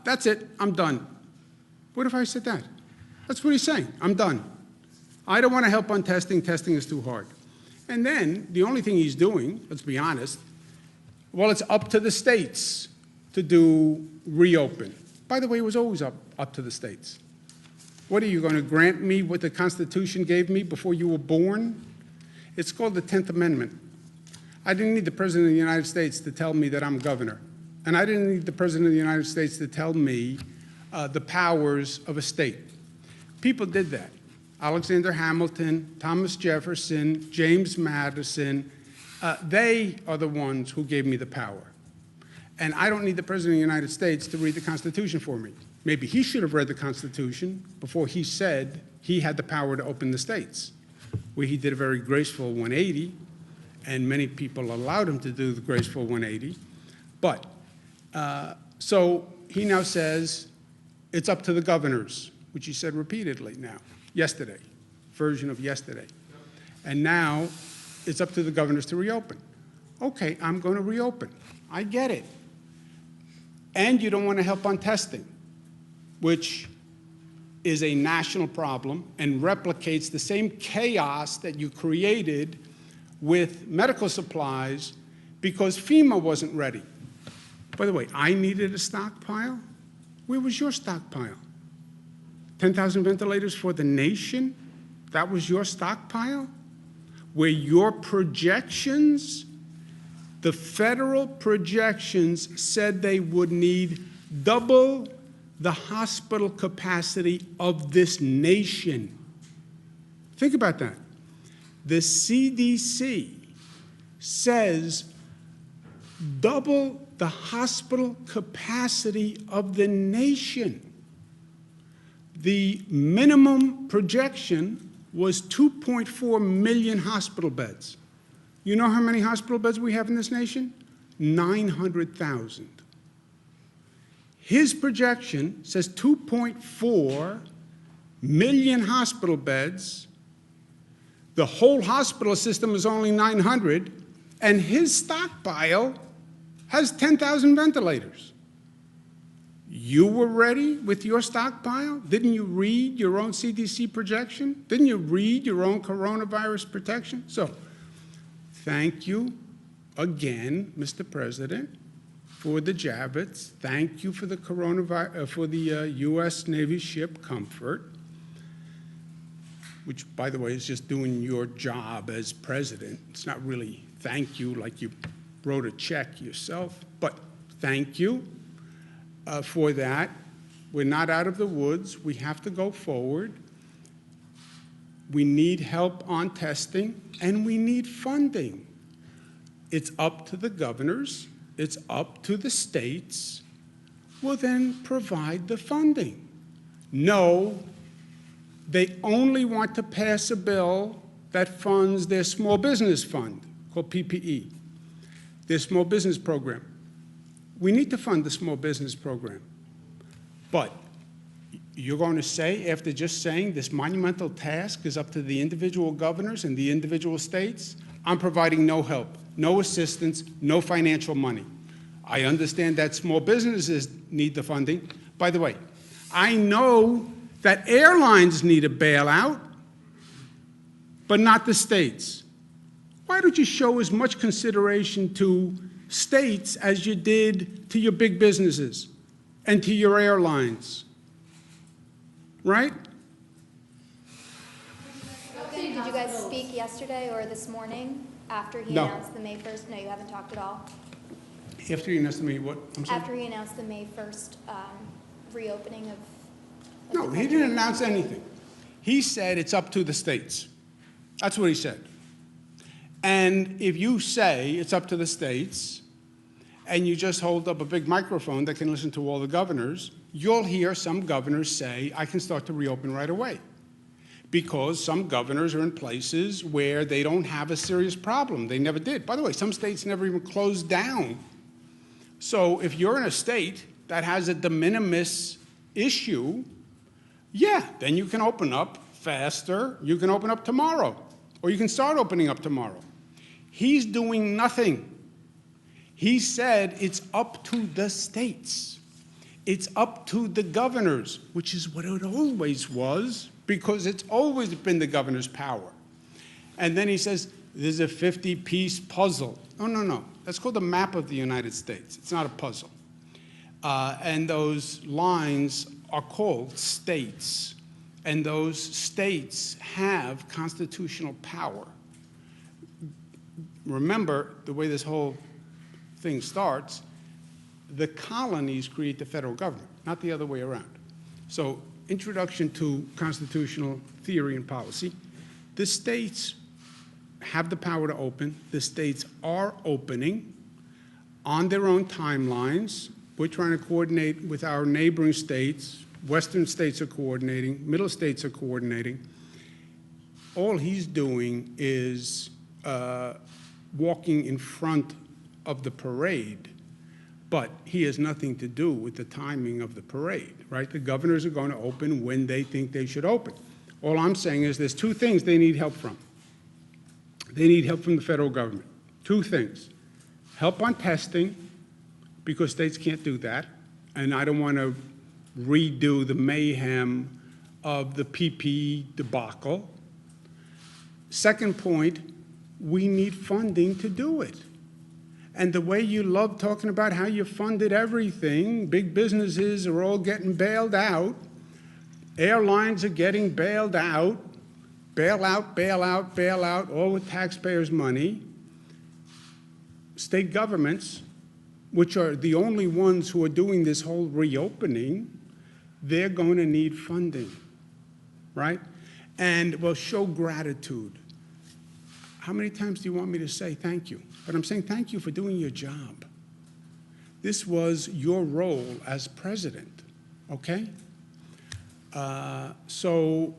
That's it. I'm done. What if I said that? That's what he's saying. I'm done. I don't want to help on testing. Testing is too hard. And then the only thing he's doing, let's be honest, well, it's up to the states to do reopen. By the way, it was always up to the states. What are you going to grant me what the Constitution gave me before you were born? It's called the 10th Amendment. I didn't need the President of the United States to tell me that I'm governor. And I didn't need the President of the United States to tell me the powers of a state. People did that. Alexander Hamilton, Thomas Jefferson, James Madison, they are the ones who gave me the power. And I don't need the President of the United States to read the Constitution for me. Maybe he should have read the Constitution before he said he had the power to open the states, where he did a very graceful 180, and many people allowed him to do the graceful 180. But So he now says it's up to the governors, which he said repeatedly now, yesterday, version of yesterday. And now it's up to the governors to reopen. Okay, I'm going to reopen. I get it. And you don't want to help on testing, which is a national problem and replicates the same chaos that you created with medical supplies because FEMA wasn't ready. By the way, I needed a stockpile. Where was your stockpile? 10,000 ventilators for the nation? That was your stockpile? Where your projections, the federal projections said they would need double the hospital capacity of this nation. Think about that. The CDC says double the hospital capacity of the nation. The minimum projection was 2.4 million hospital beds. You know how many hospital beds we have in this nation? 900,000. His projection says 2.4 million hospital beds. The whole hospital system is only 900, and his stockpile has 10,000 ventilators. You were ready with your stockpile? Didn't you read your own CDC projection? Didn't you read your own coronavirus protection? So, thank you again, Mr. President, for the Javits. Thank you for the U.S. Navy ship Comfort, which, by the way, is just doing your job as president. It's not really thank you like you wrote a check yourself, but thank you for that. We're not out of the woods. We have to go forward. We need help on testing, and we need funding. It's up to the governors. It's up to the states. Well, then provide the funding. No, they only want to pass a bill that funds their small business fund called PPE, their small business program. We need to fund the small business program. But you're going to say, after just saying this monumental task is up to the individual governors and the individual states, I'm providing no help, no assistance, no financial money. I understand that small businesses need the funding. By the way, I know that airlines need a bailout, but not the states. Why don't you show as much consideration to states as you did to your big businesses and to your airlines? Right? Did you guys speak yesterday or this morning after he No. announced the May 1st? No, you haven't talked at all? After you announced to me what? I'm sorry? After he announced the May 1st reopening of No, the he country? didn't announce anything. He said it's up to the states. That's what he said. And if you say it's up to the states, and you just hold up a big microphone that can listen to all the governors, you'll hear some governors say, I can start to reopen right away. Because some governors are in places where they don't have a serious problem. They never did. By the way, some states never even closed down. So if you're in a state that has a de minimis issue, yeah, then you can open up faster. You can open up tomorrow, or you can start opening up tomorrow. He's doing nothing. He said it's up to the states. It's up to the governors, which is what it always was, because it's always been the governor's power. And then he says, there's a 50-piece puzzle. No, no, no. That's called the map of the United States. It's not a puzzle. And those lines are called states. And those states have constitutional power. Remember, the way this whole thing starts, the colonies create the federal government, not the other way around. So, introduction to constitutional theory and policy. The states have the power to open. The states are opening on their own timelines. We're trying to coordinate with our neighboring states. Western states are coordinating. Middle states are coordinating. All he's doing is walking in front of the parade. But he has nothing to do with the timing of the parade, right? The governors are going to open when they think they should open. All I'm saying is there's two things they need help from. They need help from the federal government. Two things. Help on testing, because states can't do that. And I don't want to redo the mayhem of the PPE debacle. Second point, we need funding to do it. And the way you love talking about how you funded everything, big businesses are all getting bailed out, airlines are getting bailed out, bail out, bail out, bail out, all with taxpayers' money. State governments, which are the only ones who are doing this whole reopening, they're going to need funding, right? And well, show gratitude. How many times do you want me to say thank you? But I'm saying thank you for doing your job. This was your role as president, okay? So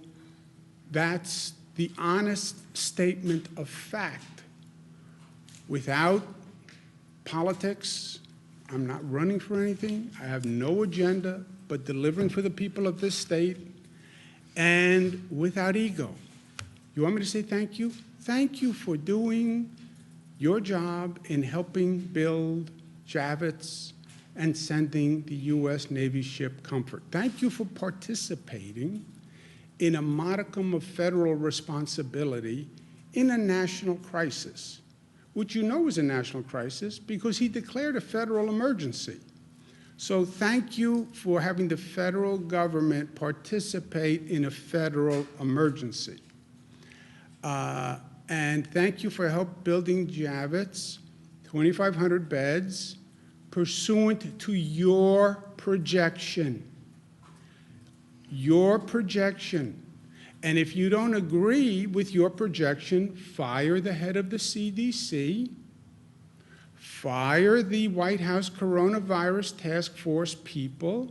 that's the honest statement of fact. Without politics, I'm not running for anything. I have no agenda but delivering for the people of this state, and without ego. You want me to say thank you? Thank you for doing your job in helping build Javits and sending the U.S. Navy ship Comfort. Thank you for participating in a modicum of federal responsibility in a national crisis, which you know is a national crisis because he declared a federal emergency. So thank you for having the federal government participate in a federal emergency. And thank you for help building Javits, 2,500 beds, pursuant to your projection. Your projection. And if you don't agree with your projection, fire the head of the CDC, fire the White House Coronavirus Task Force people,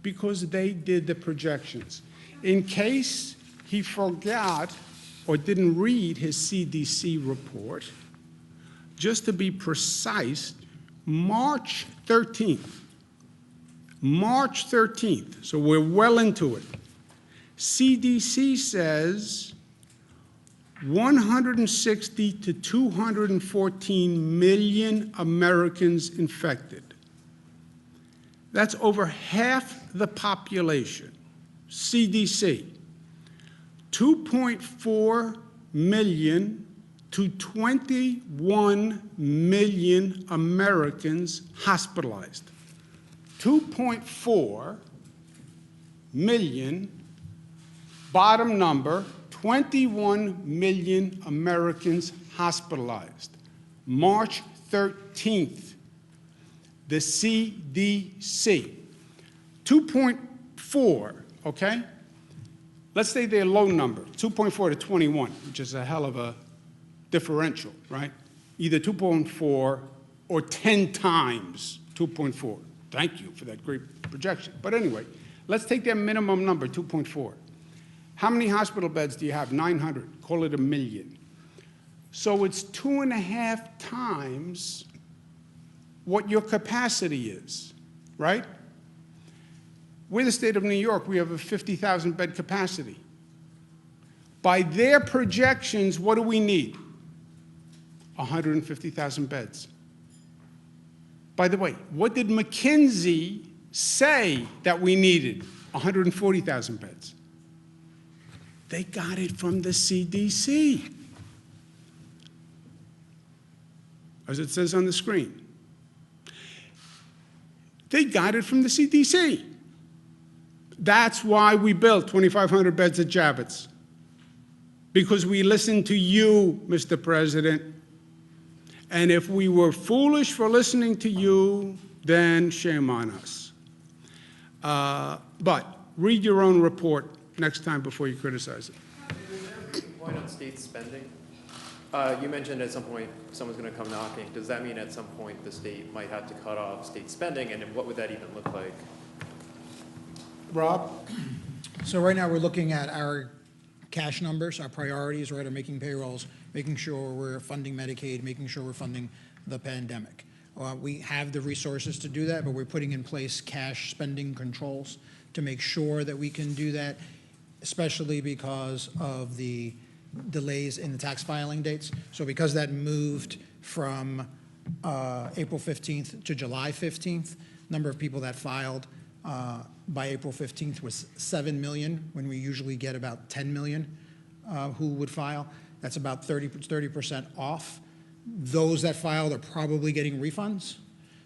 because they did the projections. In case he forgot or didn't read his CDC report, just to be precise, March 13th, so we're well into it, CDC says 160 to 214 million Americans infected. That's over half the population. CDC, 2.4 million to 21 million Americans hospitalized. 2.4 million, bottom number, 21 million Americans hospitalized. March 13th, the CDC. 2.4, okay? Let's say they're low number, 2.4 to 21, which is a hell of a differential, right? Either 2.4 or 10 times 2.4. Thank you for that great projection. But anyway, let's take their minimum number, 2.4. How many hospital beds do you have? 900. Call it 1 million. So it's 2.5 times what your capacity is, right? We're the state of New York. We have a 50,000 bed capacity. By their projections, what do we need? 150,000 beds. By the way, what did McKinsey say that we needed? 140,000 beds. They got it from the CDC, as it says on the screen. They got it from the CDC. That's why we built 2,500 beds at Javits, because we listened to you, Mr. President. And if we were foolish for listening to you, then shame on us. But read your own report next time before you criticize it. Is there a point on state spending? You mentioned at some point someone's going to come knocking. Does that mean at some point the state might have to cut off state spending, and what would that even look like? Rob? So right now we're looking at our cash numbers, our priorities, right, are making payrolls, making sure we're funding Medicaid, making sure we're funding the pandemic. We have the resources to do that, but we're putting in place cash spending controls to make sure that we can do that, especially because of the delays in the tax filing dates. So because that moved from April 15th to July 15th, number of people that filed by April 15th was 7 million, when we usually get about 10 million who would file. That's about 30% off. Those that filed are probably getting refunds.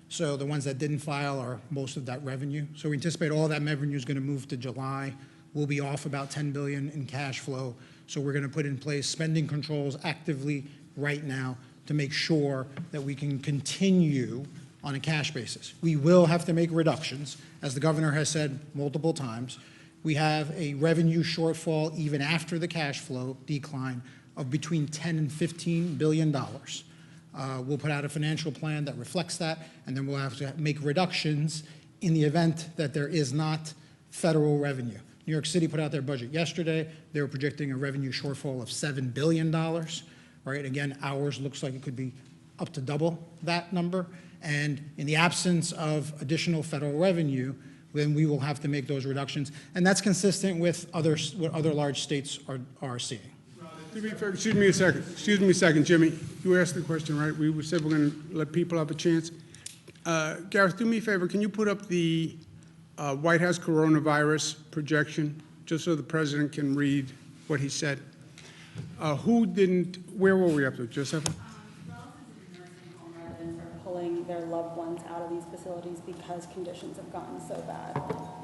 So the ones that didn't file are most of that revenue. So we anticipate all that revenue is going to move to July. We'll be off about 10 billion in cash flow. So we're going to put in place spending controls actively right now to make sure that we can continue on a cash basis. We will have to make reductions, as the governor has said multiple times. We have a revenue shortfall even after the cash flow decline of between 10 and 15 billion dollars. We'll put out a financial plan that reflects that, and then we'll have to make reductions in the event that there is not federal revenue. New York City put out their budget yesterday. They were projecting a revenue shortfall of $7 billion, right? Again, ours looks like it could be up to double that number. And in the absence of additional federal revenue, then we will have to make those reductions. And that's consistent with what other large states are seeing. To be fair, excuse me a second, Jimmy. You asked the question, right? We said we're going to let people have a chance. Gareth, do me a favor. Can you put up the White House coronavirus projection, just so the president can read what he said? Where were we up to, Joseph? Pulling their loved ones out of these facilities because conditions have gotten so bad.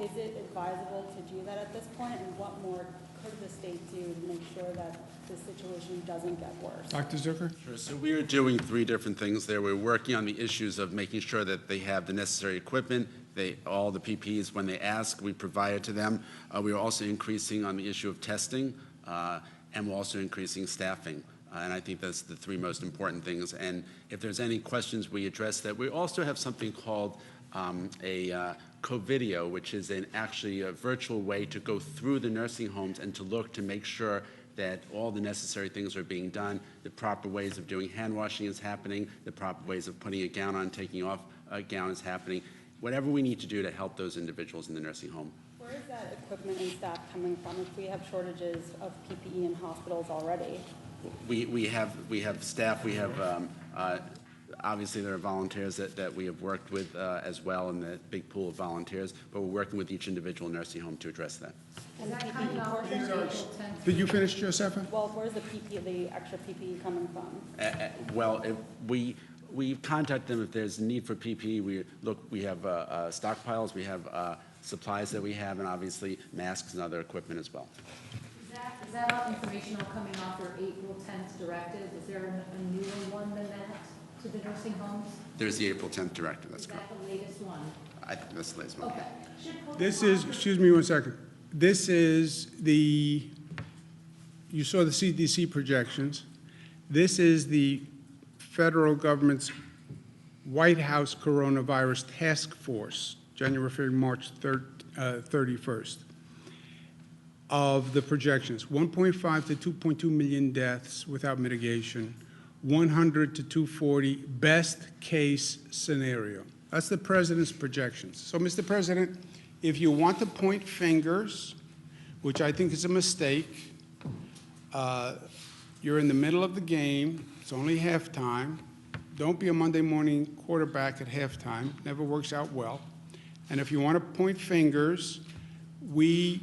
Is it advisable to do that at this point, and what more could the state do to make sure that the situation doesn't get worse? Dr. Zucker? Sure. So we are doing three different things there. We're working on the issues of making sure that they have the necessary equipment, all the PPEs, when they ask, we provide it to them. We are also increasing on the issue of testing, and we're also increasing staffing. And I think that's the three most important things. And if there's any questions, we address that. We also have something called a co-video, which is actually a virtual way to go through the nursing homes and to look to make sure that all the necessary things are being done, the proper ways of doing hand washing is happening, the proper ways of putting a gown on, taking off a gown is happening, whatever we need to do to help those individuals in the nursing home. Where is that equipment and staff coming from if we have shortages of PPE in hospitals already? We have staff, we have, obviously there are volunteers that we have worked with as well in the big pool of volunteers, but we're working with each individual nursing home to address that. And that coming off Did you finish, Josepha? Well, where's the extra PPE coming from? Well, we contact them if there's a need for PPE. We have stockpiles, we have supplies that we have, and obviously masks and other equipment as well. Is that all informational coming off your April 10th directive? Is there a newer one than that to the nursing homes? There's the April 10th directive, that's correct. Is that the latest one? I think that's the latest one. Okay. This is, excuse me one second. This is you saw the CDC projections. This is the federal government's White House coronavirus task force, January, February, March 31st. Of the projections, 1.5 to 2.2 million deaths without mitigation, 100 to 240 best case scenario. That's the president's projections. So, Mr. President, if you want to point fingers, which I think is a mistake, you're in the middle of the game. It's only halftime. Don't be a Monday morning quarterback at halftime. Never works out well. And if you want to point fingers, we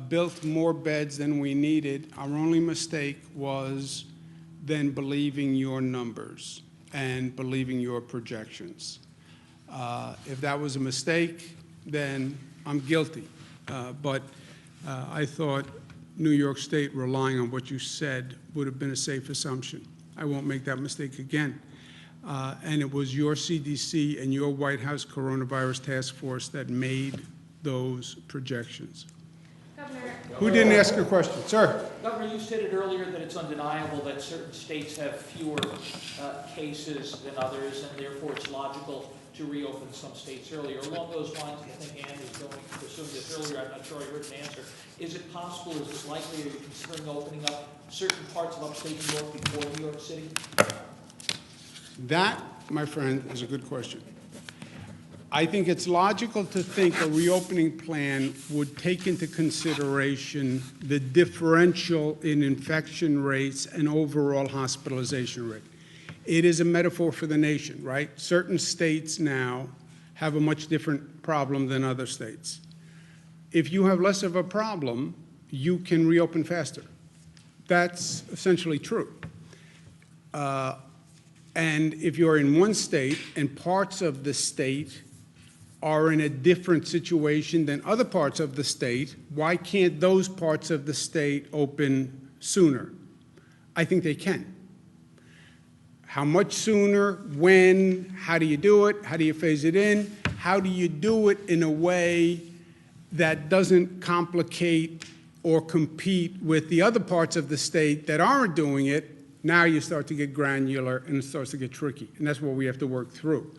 built more beds than we needed. Our only mistake was then believing your numbers and believing your projections. If that was a mistake, then I'm guilty. But I thought New York State relying on what you said would have been a safe assumption. I won't make that mistake again. And it was your CDC and your White House coronavirus task force that made those projections. Governor. Who didn't ask a question? Sir. Governor, you stated earlier that it's undeniable that certain states have fewer cases than others, and therefore it's logical to reopen some states earlier. Along those lines, I think Ann was going to pursue this earlier. I'm not sure I heard an answer. Is it possible, is it likely, are you considering opening up certain parts of upstate New York before New York City? That, my friend, is a good question. I think it's logical to think a reopening plan would take into consideration the differential in infection rates and overall hospitalization rate. It is a metaphor for the nation, right? Certain states now have a much different problem than other states. If you have less of a problem, you can reopen faster. That's essentially true. And if you're in one state and parts of the state are in a different situation than other parts of the state, why can't those parts of the state open sooner? I think they can. How much sooner, when, how do you do it, how do you phase it in, how do you do it in a way that doesn't complicate or compete with the other parts of the state that aren't doing it? Now you start to get granular and it starts to get tricky, and that's what we have to work through.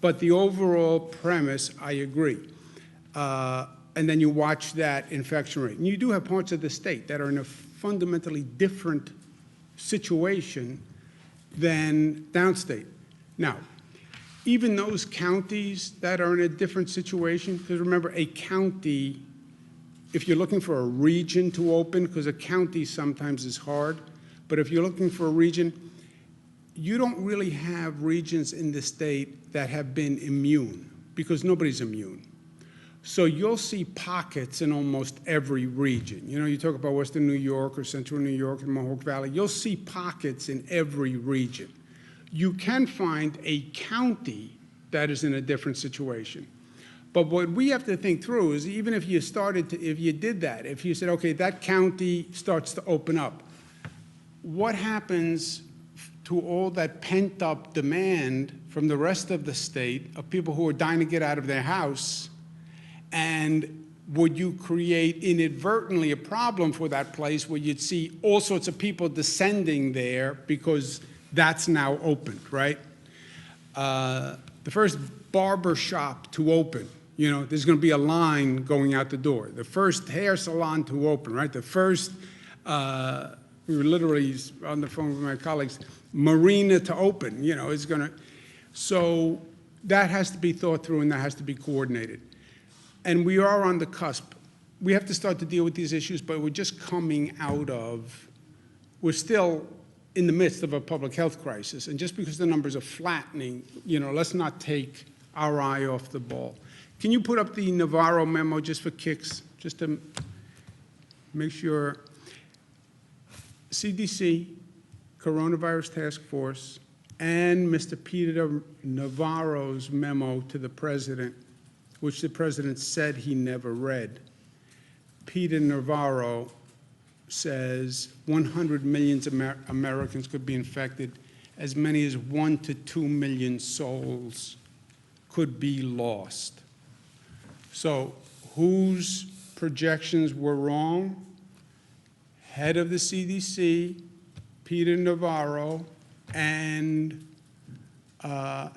But the overall premise, I agree. And then you watch that infection rate. And you do have parts of the state that are in a fundamentally different situation than downstate. Now, even those counties that are in a different situation, because remember, a county, if you're looking for a region to open, because a county sometimes is hard, but if you're looking for a region, you don't really have regions in the state that have been immune, because nobody's immune. So you'll see pockets in almost every region. You know, you talk about Western New York or Central New York and Mohawk Valley, you'll see pockets in every region. You can find a county that is in a different situation. But what we have to think through is, even if you if you did that, if you said, okay, that county starts to open up, what happens to all that pent-up demand from the rest of the state of people who are dying to get out of their house? And would you create inadvertently a problem for that place where you'd see all sorts of people descending there because that's now opened, right? The first barber shop to open, you know, there's going to be a line going out the door. The first hair salon to open, right? The first, we were literally on the phone with my colleagues, marina to open, you know, it's going to. So that has to be thought through and that has to be coordinated. And we are on the cusp. We have to start to deal with these issues, but we're just coming out of, we're still in the midst of a public health crisis. And just because the numbers are flattening, you know, let's not take our eye off the ball. Can you put up the Navarro memo just for kicks, just to make sure? CDC, Coronavirus Task Force, and Mr. Peter Navarro's memo to the president, which the president said he never read. Peter Navarro says 100 million Americans could be infected. As many as 1 to 2 million souls could be lost. So whose projections were wrong? Head of the CDC, Peter Navarro, and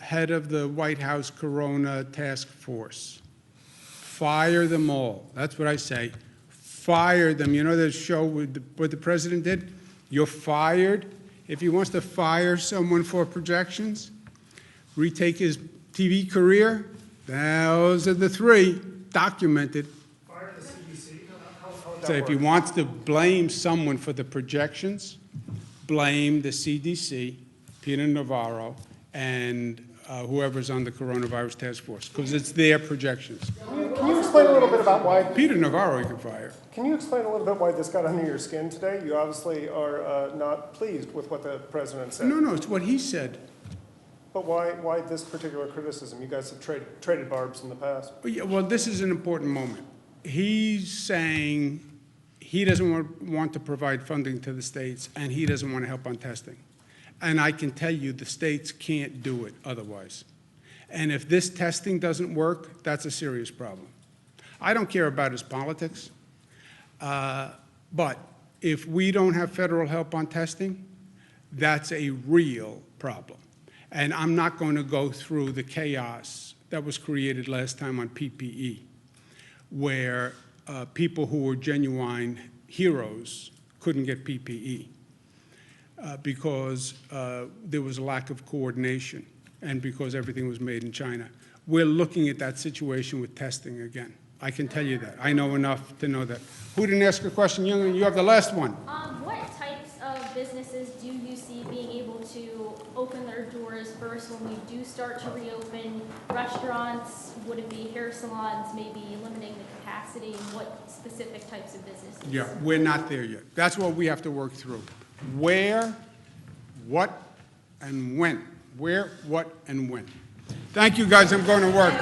head of the White House Corona Task Force. Fire them all. That's what I say. Fire them. You know the show with what the president did? You're fired. If he wants to fire someone for projections, retake his TV career, those are the three documented. Fire the CDC? How would that So if work? he wants to blame someone for the projections, blame the CDC, Peter Navarro, and whoever's on the Coronavirus Task Force, because it's their projections. Can you explain a little bit about why? Peter Navarro you can fire. Can you explain a little bit why this got under your skin today? You obviously are not pleased with what the president said. No, it's what he said. But why this particular criticism? You guys have traded barbs in the past. Yeah, well, this is an important moment. He's saying he doesn't want to provide funding to the states, and he doesn't want to help on testing. And I can tell you the states can't do it otherwise. And if this testing doesn't work, that's a serious problem. I don't care about his politics, but if we don't have federal help on testing, that's a real problem. And I'm not going to go through the chaos that was created last time on PPE, where people who were genuine heroes couldn't get PPE. because there was a lack of coordination and because everything was made in China. We're looking at that situation with testing again. I can tell you that. I know enough to know that. Who didn't ask a question? You have the last one. What types of businesses do you see being able to open their doors first when we do start to reopen? Restaurants, would it be hair salons, maybe limiting the capacity? What specific types of businesses? Yeah, we're not there yet. That's what we have to work through. Where, what, and when. Where, what, and when. Thank you, guys. I'm going to work.